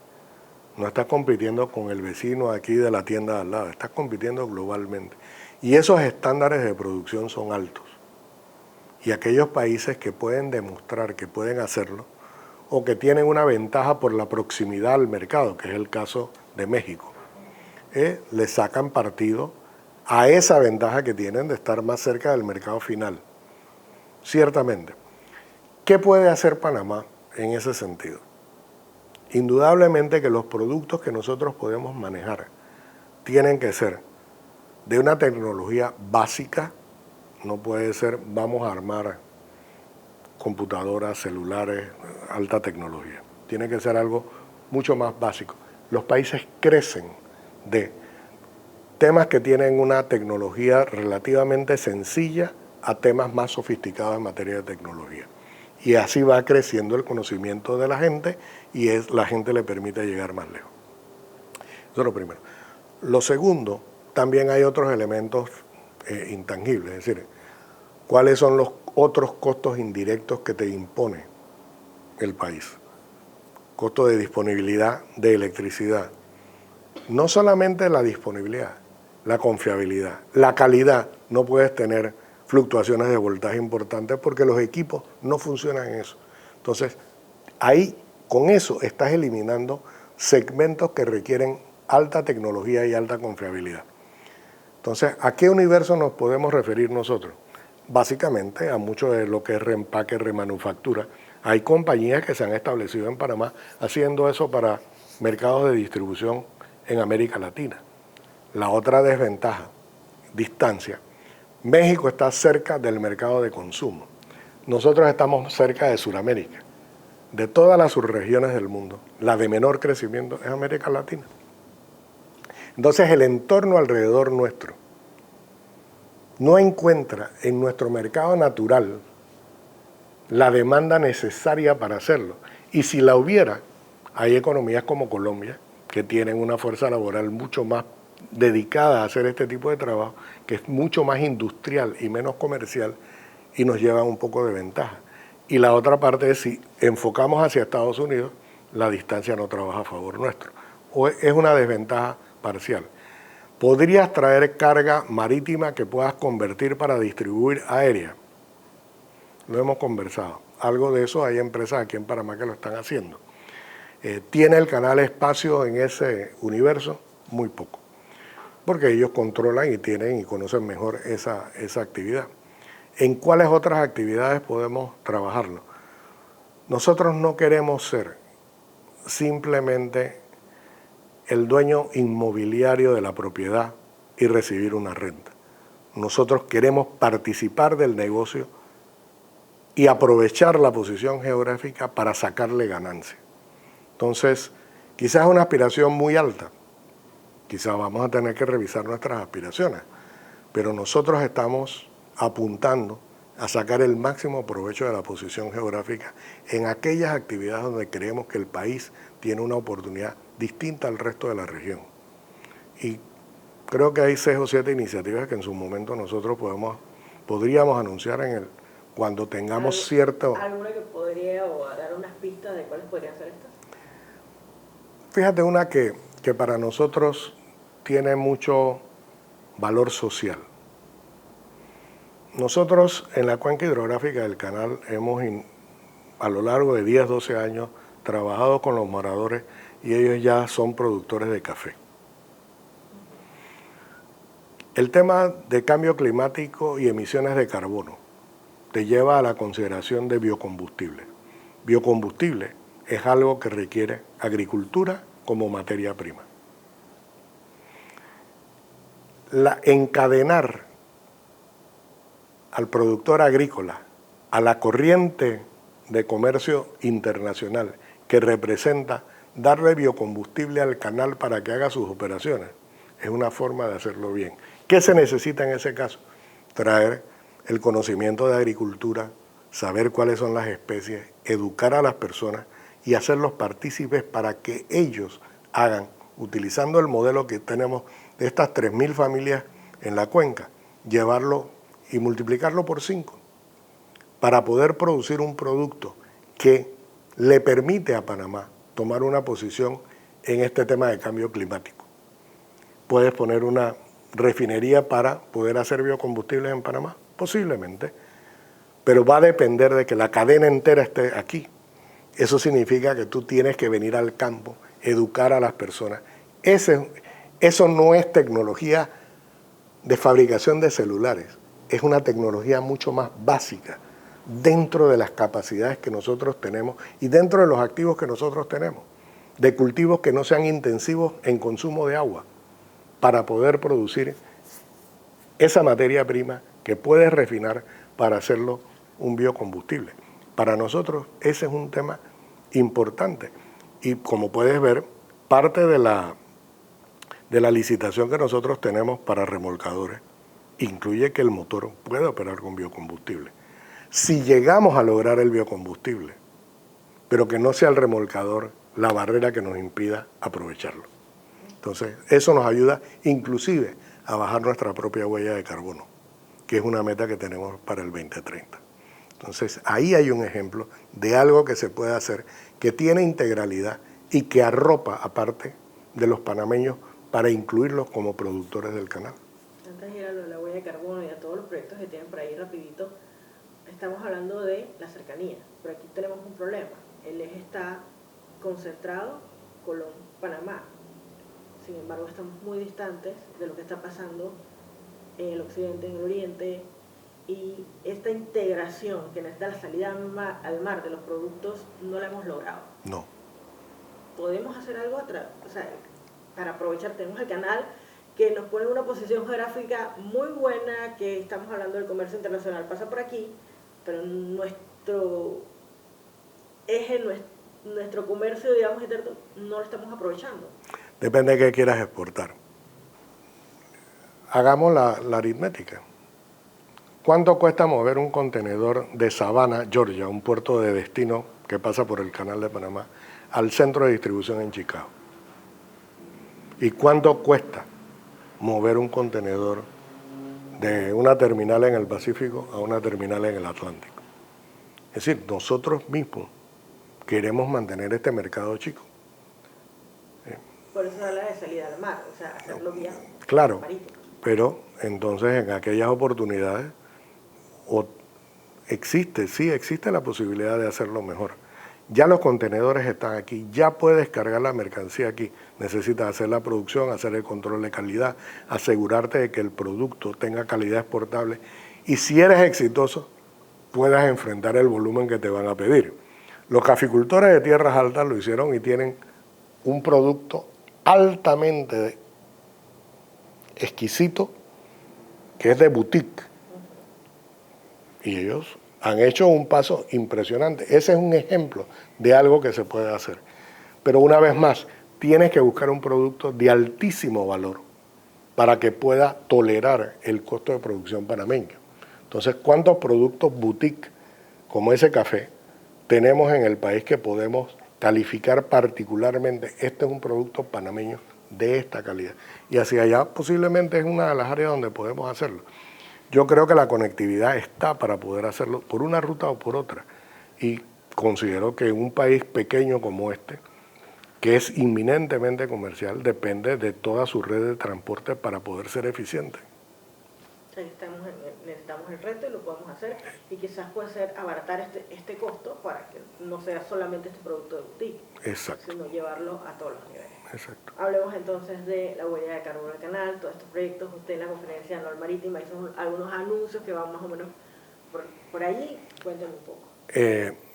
no estás compitiendo con el vecino aquí de la tienda de al lado, estás compitiendo globalmente. Y esos estándares de producción son altos. Y aquellos países que pueden demostrar que pueden hacerlo, o que tienen una ventaja por la proximidad al mercado, que es el caso de México, le sacan partido a esa ventaja que tienen de estar más cerca del mercado final. Ciertamente. ¿Qué puede hacer Panamá en ese sentido? Indudablemente que los productos que nosotros podemos manejar tienen que ser de una tecnología básica, no puede ser vamos a armar computadoras, celulares, alta tecnología. Tiene que ser algo mucho más básico. Los países crecen de temas que tienen una tecnología relativamente sencilla a temas más sofisticados en materia de tecnología. Y así va creciendo el conocimiento de la gente y la gente le permite llegar más lejos. Eso es lo primero. Lo segundo, también hay otros elementos intangibles, es decir, cuáles son los otros costos indirectos que te impone el país. Costo de disponibilidad de electricidad. No solamente la disponibilidad, la confiabilidad, la calidad. No puedes tener fluctuaciones de voltaje importantes porque los equipos no funcionan en eso. Entonces, ahí con eso estás eliminando segmentos que requieren alta tecnología y alta confiabilidad. Entonces, ¿a qué universo nos podemos referir nosotros? Básicamente a mucho de lo que es reempaque, remanufactura. Hay compañías que se han establecido en Panamá haciendo eso para mercados de distribución en América Latina. La otra desventaja, distancia. México está cerca del mercado de consumo. Nosotros estamos cerca de Sudamérica. De todas las subregiones del mundo, la de menor crecimiento es América Latina. Entonces el entorno alrededor nuestro no encuentra en nuestro mercado natural la demanda necesaria para hacerlo. Y si la hubiera, hay economías como Colombia que tienen una fuerza laboral mucho más dedicada a hacer este tipo de trabajo, que es mucho más industrial y menos comercial, y nos lleva un poco de ventaja. Y la otra parte es, si enfocamos hacia Estados Unidos, la distancia no trabaja a favor nuestro. O es una desventaja parcial. ¿Podrías traer carga marítima que puedas convertir para distribuir aérea? Lo hemos conversado. Algo de eso hay empresas aquí en Panamá que lo están haciendo. ¿Tiene el canal espacio en ese universo? Muy poco, porque ellos controlan y tienen y conocen mejor esa actividad. ¿En cuáles otras actividades podemos trabajarlo? Nosotros no queremos ser simplemente el dueño inmobiliario de la propiedad y recibir una renta. Nosotros queremos participar del negocio y aprovechar la posición geográfica para sacarle ganancia. Entonces, quizás es una aspiración muy alta, quizás vamos a tener que revisar nuestras aspiraciones, pero nosotros estamos apuntando a sacar el máximo provecho de la posición geográfica en aquellas actividades donde creemos que el país tiene una oportunidad distinta al resto de la región. Y creo que hay 6 o 7 iniciativas que en su momento nosotros podríamos anunciar cuando tengamos cierto... ¿Alguna que podría o dar unas pistas de cuáles podrían ser estas? Fíjate una que para nosotros tiene mucho valor social. Nosotros en la cuenca hidrográfica del canal hemos, a lo largo de 10, 12 años, trabajado con los moradores y ellos ya son productores de café. El tema de cambio climático y emisiones de carbono te lleva a la consideración de biocombustible. Biocombustible es algo que requiere agricultura como materia prima. Encadenar al productor agrícola a la corriente de comercio internacional que representa darle biocombustible al canal para que haga sus operaciones es una forma de hacerlo bien. ¿Qué se necesita en ese caso? Traer el conocimiento de agricultura, saber cuáles son las especies, educar a las personas y hacerlos partícipes para que ellos hagan, utilizando el modelo que tenemos de estas 3.000 familias en la cuenca, llevarlo y multiplicarlo por 5 para poder producir un producto que le permite a Panamá tomar una posición en este tema de cambio climático. ¿Puedes poner una refinería para poder hacer biocombustibles en Panamá? Posiblemente, pero va a depender de que la cadena entera esté aquí. Eso significa que tú tienes que venir al campo, educar a las personas. Eso no es tecnología de fabricación de celulares, es una tecnología mucho más básica dentro de las capacidades que nosotros tenemos y dentro de los activos que nosotros tenemos, de cultivos que no sean intensivos en consumo de agua, para poder producir esa materia prima que puedes refinar para hacerlo un biocombustible. Para nosotros ese es un tema importante y como puedes ver, parte de la licitación que nosotros tenemos para remolcadores incluye que el motor puede operar con biocombustible. Si llegamos a lograr el biocombustible, pero que no sea el remolcador la barrera que nos impida aprovecharlo. Entonces, eso nos ayuda inclusive a bajar nuestra propia huella de carbono, que es una meta que tenemos para el 2030. Entonces, ahí hay un ejemplo de algo que se puede hacer, que tiene integralidad y que arropa aparte de los panameños para incluirlos como productores del canal. Antes de ir a lo de la huella de carbono y a todos los proyectos que tienen por ahí rapidito, estamos hablando de la cercanía, pero aquí tenemos un problema. El eje está concentrado Colón-Panamá. Sin embargo, estamos muy distantes de lo que está pasando en el occidente, en el oriente, y esta integración que necesita la salida al mar de los productos no la hemos logrado. No. Podemos hacer algo para aprovechar. Tenemos el canal que nos pone en una posición geográfica muy buena, que estamos hablando del comercio internacional, pasa por aquí, pero nuestro eje, nuestro comercio, digamos, interno, no lo estamos aprovechando. Depende de qué quieras exportar. Hagamos la aritmética. ¿Cuánto cuesta mover un contenedor de Savannah, Georgia, un puerto de destino que pasa por el canal de Panamá, al centro de distribución en Chicago? ¿Y cuánto cuesta mover un contenedor de una terminal en el Pacífico a una terminal en el Atlántico? Es decir, nosotros mismos queremos mantener este mercado chico. Por eso habla de salida al mar, o sea, hacerlo vía claro, marítimo. Pero entonces en aquellas oportunidades sí existe la posibilidad de hacerlo mejor. Ya los contenedores están aquí, ya puedes cargar la mercancía aquí. Necesitas hacer la producción, hacer el control de calidad, asegurarte de que el producto tenga calidad exportable y si eres exitoso, puedas enfrentar el volumen que te van a pedir. Los caficultores de tierras altas lo hicieron y tienen un producto altamente exquisito que es de boutique. Y ellos han hecho un paso impresionante. Ese es un ejemplo de algo que se puede hacer. Pero una vez más, tienes que buscar un producto de altísimo valor para que pueda tolerar el costo de producción panameño. Entonces, ¿cuántos productos boutique como ese café tenemos en el país que podemos calificar particularmente? Este es un producto panameño de esta calidad. Y hacia allá posiblemente es una de las áreas donde podemos hacerlo. Yo creo que la conectividad está para poder hacerlo por una ruta o por otra. Y considero que un país pequeño como este, que es inminentemente comercial, depende de toda su red de transporte para poder ser eficiente. Necesitamos el reto y lo podemos hacer. Y quizás puede ser abaratar este costo para que no sea solamente este producto de boutique. Exacto. Sino llevarlo a todos los niveles. Exacto. Hablemos entonces de la huella de carbono del canal, todos estos proyectos. Usted en la conferencia anual marítima hizo algunos anuncios que van más o menos por allí. Cuéntenme un poco.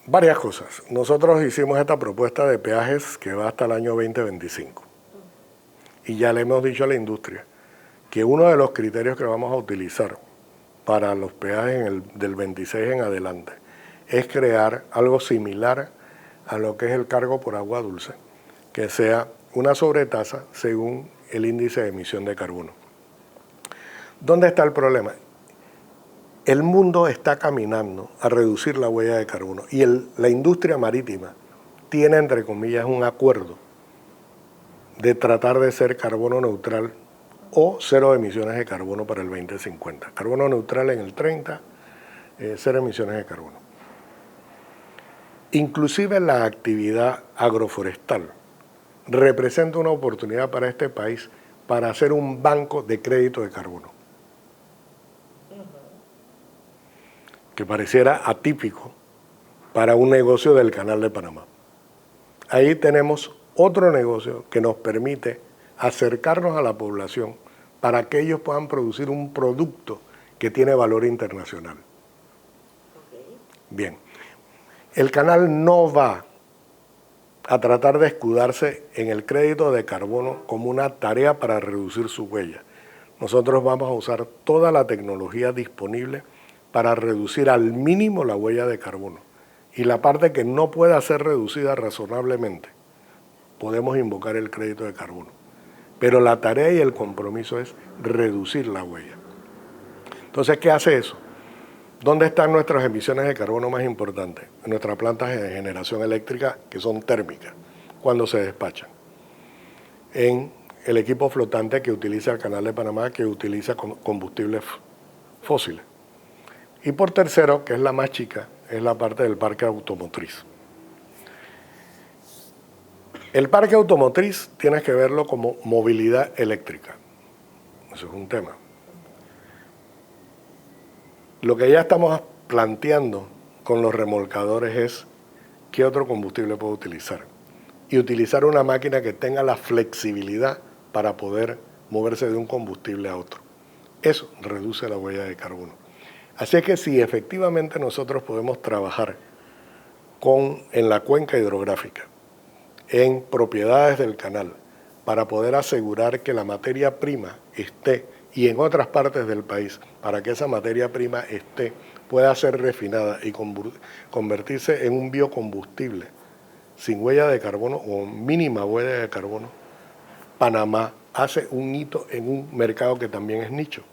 Varias cosas. Nosotros hicimos esta propuesta de peajes que va hasta el año 2025. Y ya le hemos dicho a la industria que uno de los criterios que vamos a utilizar para los peajes del 26 en adelante es crear algo similar a lo que es el cargo por agua dulce, que sea una sobretasa según el índice de emisión de carbono. ¿Dónde está el problema? El mundo está caminando a reducir la huella de carbono y la industria marítima tiene, entre comillas, un acuerdo de tratar de ser carbono neutral o cero emisiones de carbono para el 2050. Carbono neutral en el 30, cero emisiones de carbono. Inclusive la actividad agroforestal representa una oportunidad para este país para hacer un banco de crédito de carbono. Que pareciera atípico para un negocio del Canal de Panamá. Ahí tenemos otro negocio que nos permite acercarnos a la población para que ellos puedan producir un producto que tiene valor internacional. Bien, el canal no va a tratar de escudarse en el crédito de carbono como una tarea para reducir su huella. Nosotros vamos a usar toda la tecnología disponible para reducir al mínimo la huella de carbono. Y la parte que no pueda ser reducida razonablemente, podemos invocar el crédito de carbono. Pero la tarea y el compromiso es reducir la huella. Entonces, ¿qué hace eso? ¿Dónde están nuestras emisiones de carbono más importantes? En nuestras plantas de generación eléctrica, que son térmicas, cuando se despachan. En el equipo flotante que utiliza el Canal de Panamá, que utiliza combustibles fósiles. Y por tercero, que es la más chica, es la parte del parque automotriz. El parque automotriz tienes que verlo como movilidad eléctrica. Eso es un tema. Lo que ya estamos planteando con los remolcadores es qué otro combustible puedo utilizar. Y utilizar una máquina que tenga la flexibilidad para poder moverse de un combustible a otro. Eso reduce la huella de carbono. Así es que si efectivamente nosotros podemos trabajar en la cuenca hidrográfica, en propiedades del canal, para poder asegurar que la materia prima esté, y en otras partes del país, para que esa materia prima pueda ser refinada y convertirse en un biocombustible sin huella de carbono o mínima huella de carbono, Panamá hace un hito en un mercado que también es nicho,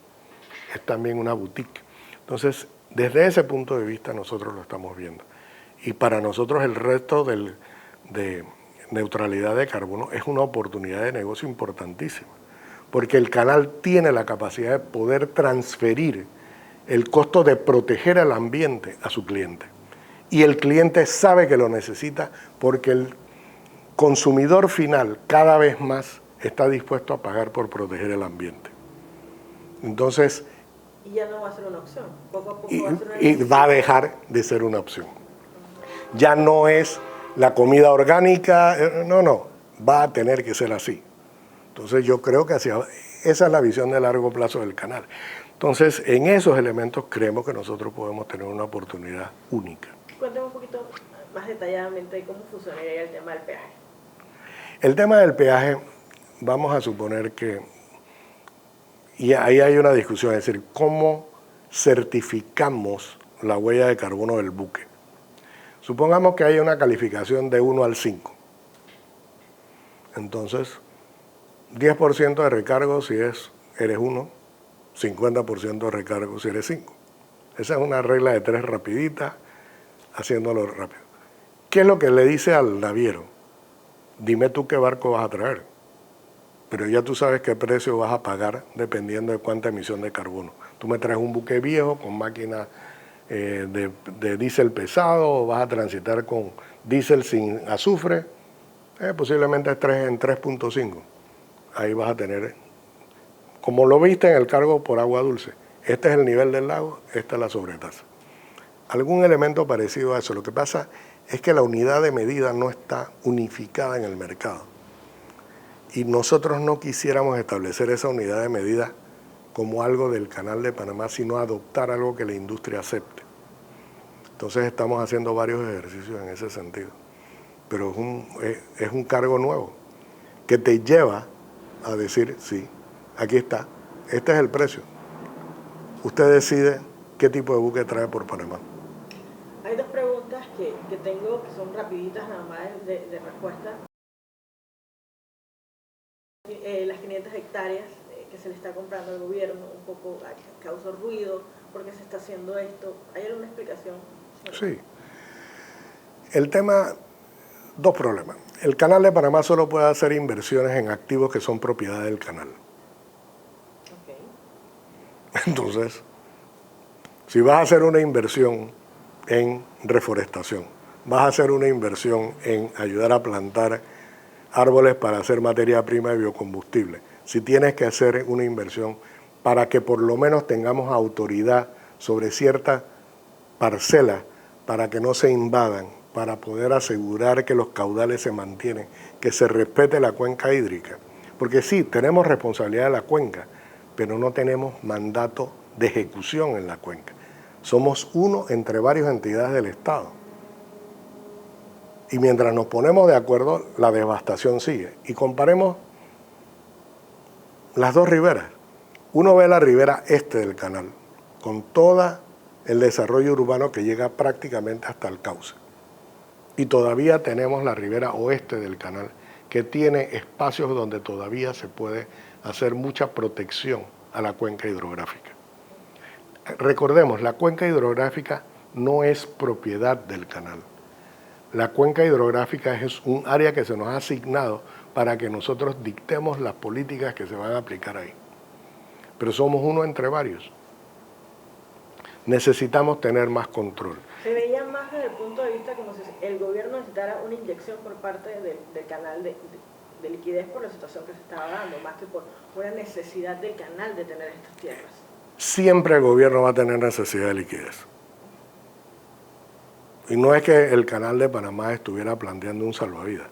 es también una boutique. Entonces, desde ese punto de vista nosotros lo estamos viendo. Y para nosotros el reto de neutralidad de carbono es una oportunidad de negocio importantísima, porque el canal tiene la capacidad de poder transferir el costo de proteger al ambiente a su cliente. Y el cliente sabe que lo necesita porque el consumidor final cada vez más está dispuesto a pagar por proteger el ambiente. Entonces, y ya no va a ser una opción. Poco a poco va a dejar de ser una opción. Ya no es la comida orgánica, no, va a tener que ser así. Entonces yo creo que esa es la visión de largo plazo del canal. Entonces en esos elementos creemos que nosotros podemos tener una oportunidad única. Cuéntame un poquito más detalladamente cómo funcionaría el tema del peaje. El tema del peaje, vamos a suponer que, y ahí hay una discusión, es decir, ¿cómo certificamos la huella de carbono del buque? Supongamos que hay una calificación de 1 al 5. Entonces, 10% de recargo si eres 1, 50% de recargo si eres 5. Esa es una regla de 3 rapidita, haciéndolo rápido. ¿Qué es lo que le dice al naviero? Dime tú qué barco vas a traer, pero ya tú sabes qué precio vas a pagar dependiendo de cuánta emisión de carbono. Tú me traes un buque viejo con máquina de diésel pesado, o vas a transitar con diésel sin azufre, posiblemente en 3.5. Ahí vas a tener, como lo viste en el cargo por agua dulce, este es el nivel del lago, esta es la sobretasa. Algún elemento parecido a eso. Lo que pasa es que la unidad de medida no está unificada en el mercado. Y nosotros no quisiéramos establecer esa unidad de medida como algo del Canal de Panamá, sino adoptar algo que la industria acepte. Entonces estamos haciendo varios ejercicios en ese sentido. Pero es un cargo nuevo que te lleva a decir, sí, aquí está, este es el precio. Usted decide qué tipo de buque trae por Panamá. Hay dos preguntas que tengo que son rapiditas nada más de respuesta. Las 500 hectáreas que se le está comprando al gobierno, un poco causó ruido, ¿por qué se está haciendo esto? ¿Hay alguna explicación? Sí. El tema, dos problemas. El Canal de Panamá solo puede hacer inversiones en activos que son propiedad del canal. Okay. Entonces, si vas a hacer una inversión en reforestación, vas a hacer una inversión en ayudar a plantar árboles para hacer materia prima de biocombustible, si tienes que hacer una inversión para que por lo menos tengamos autoridad sobre ciertas parcelas para que no se invadan, para poder asegurar que los caudales se mantienen, que se respete la cuenca hídrica. Porque sí, tenemos responsabilidad de la cuenca, pero no tenemos mandato de ejecución en la cuenca. Somos uno entre varias entidades del Estado. Y mientras nos ponemos de acuerdo, la devastación sigue. Y comparemos las dos riberas. Uno ve la ribera este del canal, con todo el desarrollo urbano que llega prácticamente hasta el cauce. Y todavía tenemos la ribera oeste del canal, que tiene espacios donde todavía se puede hacer mucha protección a la cuenca hidrográfica. Recordemos, la cuenca hidrográfica no es propiedad del canal. La cuenca hidrográfica es un área que se nos ha asignado para que nosotros dictemos las políticas que se van a aplicar ahí. Pero somos uno entre varios. Necesitamos tener más control. Se veía más desde el punto de vista como si el gobierno necesitara una inyección por parte del canal de liquidez por la situación que se estaba dando, más que por una necesidad del canal de tener estas tierras. Siempre el gobierno va a tener necesidad de liquidez. Y no es que el Canal de Panamá estuviera planteando un salvavidas.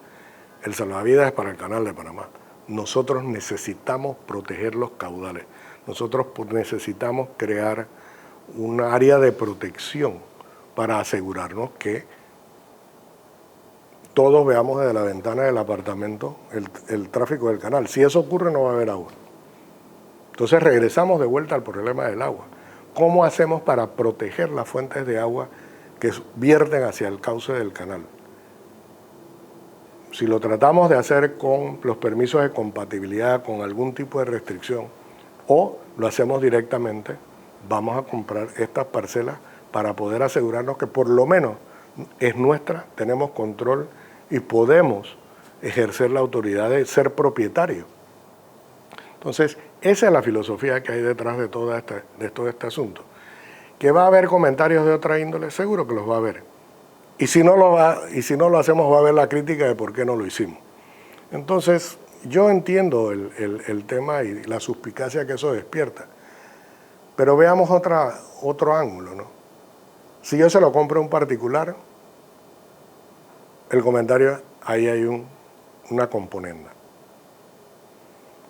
El salvavidas es para el Canal de Panamá. Nosotros necesitamos proteger los caudales. Nosotros necesitamos crear un área de protección para asegurarnos que todos veamos desde la ventana del apartamento el tráfico del canal. Si eso ocurre, no va a haber agua. Entonces regresamos de vuelta al problema del agua. ¿Cómo hacemos para proteger las fuentes de agua que vierten hacia el cauce del canal? Si lo tratamos de hacer con los permisos de compatibilidad, con algún tipo de restricción, o lo hacemos directamente, vamos a comprar estas parcelas para poder asegurarnos que por lo menos es nuestra, tenemos control y podemos ejercer la autoridad de ser propietario. Entonces, esa es la filosofía que hay detrás de todo este asunto. ¿Que va a haber comentarios de otra índole? Seguro que los va a haber. Y si no lo hacemos, va a haber la crítica de por qué no lo hicimos. Entonces, yo entiendo el tema y la suspicacia que eso despierta. Pero veamos otro ángulo, ¿no? Si yo se lo compro a un particular, el comentario, ahí hay una componenda.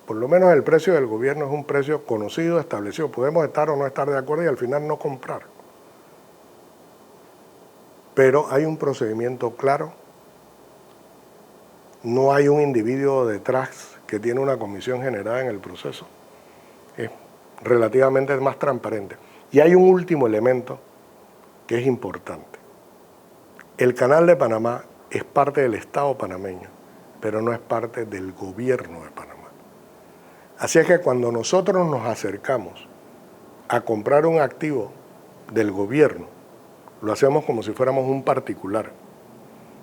Por lo menos el precio del gobierno es un precio conocido, establecido. Podemos estar o no estar de acuerdo y al final no comprar. Pero hay un procedimiento claro. No hay un individuo detrás que tiene una comisión generada en el proceso. Es relativamente más transparente. Y hay un último elemento que es importante. El Canal de Panamá es parte del Estado panameño, pero no es parte del gobierno de Panamá. Así es que cuando nosotros nos acercamos a comprar un activo del gobierno, lo hacemos como si fuéramos un particular.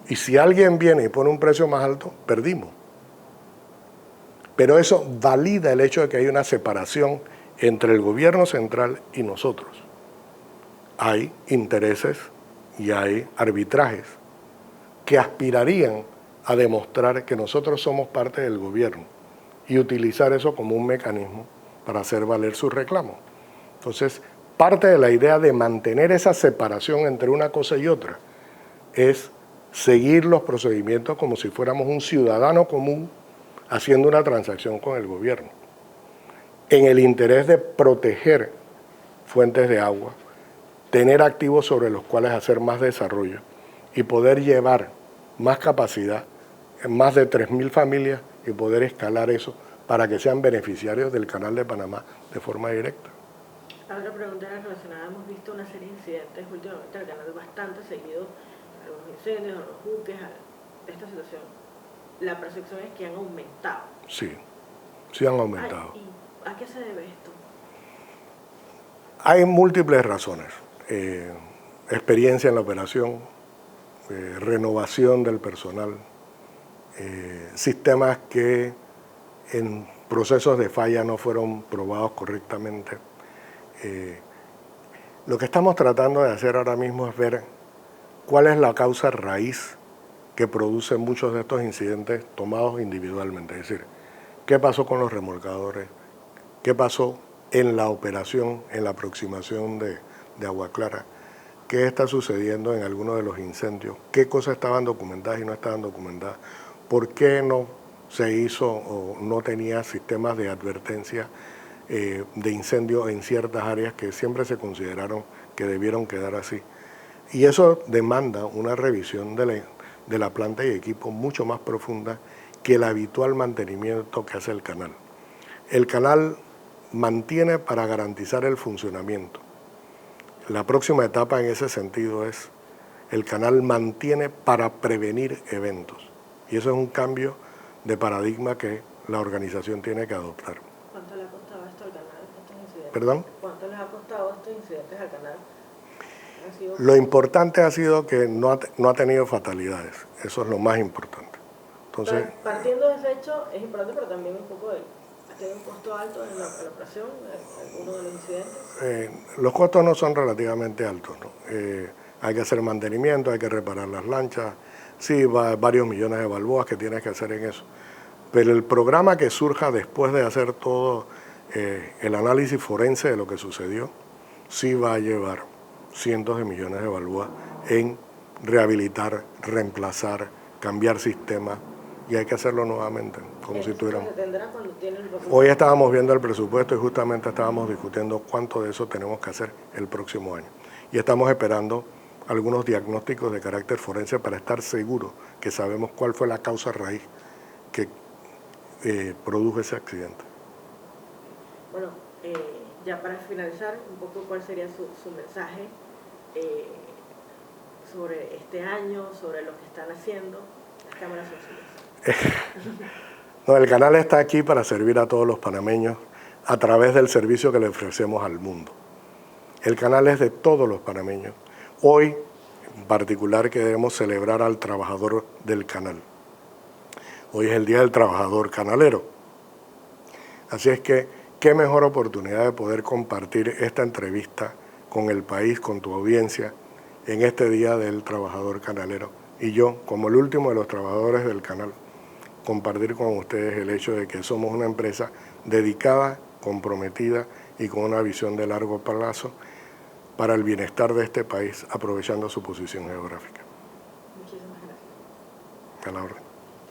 Y si alguien viene y pone un precio más alto, perdimos. Pero eso valida el hecho de que hay una separación entre el gobierno central y nosotros. Hay intereses y hay arbitrajes que aspirarían a demostrar que nosotros somos parte del gobierno y utilizar eso como un mecanismo para hacer valer sus reclamos. Entonces, parte de la idea de mantener esa separación entre una cosa y otra es seguir los procedimientos como si fuéramos un ciudadano común haciendo una transacción con el gobierno, en el interés de proteger fuentes de agua, tener activos sobre los cuales hacer más desarrollo y poder llevar más capacidad en más de 3.000 familias y poder escalar eso para que sean beneficiarios del Canal de Panamá de forma directa. La otra pregunta era relacionada, hemos visto una serie de incidentes últimamente al canal bastante seguido, algunos incendios, los buques, esta situación. La percepción es que han aumentado. Sí, sí han aumentado. ¿Y a qué se debe esto? Hay múltiples razones. Experiencia en la operación, renovación del personal, sistemas que en procesos de falla no fueron probados correctamente. Lo que estamos tratando de hacer ahora mismo es ver cuál es la causa raíz que produce muchos de estos incidentes tomados individualmente. Es decir, qué pasó con los remolcadores, qué pasó en la operación, en la aproximación de Agua Clara, qué está sucediendo en algunos de los incendios, qué cosas estaban documentadas y no estaban documentadas, por qué no se hizo o no tenía sistemas de advertencia de incendio en ciertas áreas que siempre se consideraron que debieron quedar así. Y eso demanda una revisión de la planta y equipo mucho más profunda que el habitual mantenimiento que hace el canal. El canal mantiene para garantizar el funcionamiento. La próxima etapa en ese sentido es el canal mantiene para prevenir eventos. Y eso es un cambio de paradigma que la organización tiene que adoptar. ¿Cuánto le ha costado esto al canal, estos incidentes? ¿Perdón? ¿Cuánto les ha costado estos incidentes al canal? Lo importante ha sido que no ha tenido fatalidades. Eso es lo más importante. Entonces, partiendo de ese hecho, es importante, pero también un poco ¿ha tenido un costo alto en la operación, alguno de los incidentes? Los costos no son relativamente altos, ¿no? Hay que hacer mantenimiento, hay que reparar las lanchas, sí, varios millones de balboas que tienes que hacer en eso. Pero el programa que surja después de hacer todo el análisis forense de lo que sucedió, sí va a llevar cientos de millones de balboas en rehabilitar, reemplazar, cambiar sistemas, y hay que hacerlo nuevamente, como si tuviéramos. Hoy estábamos viendo el presupuesto y justamente estábamos discutiendo cuánto de eso tenemos que hacer el próximo año. Y estamos esperando algunos diagnósticos de carácter forense para estar seguros que sabemos cuál fue la causa raíz que produjo ese accidente. Bueno, ya para finalizar, un poco cuál sería su mensaje sobre este año, sobre lo que están haciendo, las cámaras sensibles. No, el canal está aquí para servir a todos los panameños a través del servicio que le ofrecemos al mundo. El canal es de todos los panameños. Hoy, en particular, queremos celebrar al trabajador del canal. Hoy es el Día del Trabajador Canalero. Así es que, qué mejor oportunidad de poder compartir esta entrevista con el país, con tu audiencia, en este Día del Trabajador Canalero. Y yo, como el último de los trabajadores del canal, compartir con ustedes el hecho de que somos una empresa dedicada, comprometida y con una visión de largo plazo para el bienestar de este país, aprovechando su posición geográfica. Muchísimas gracias. A la orden.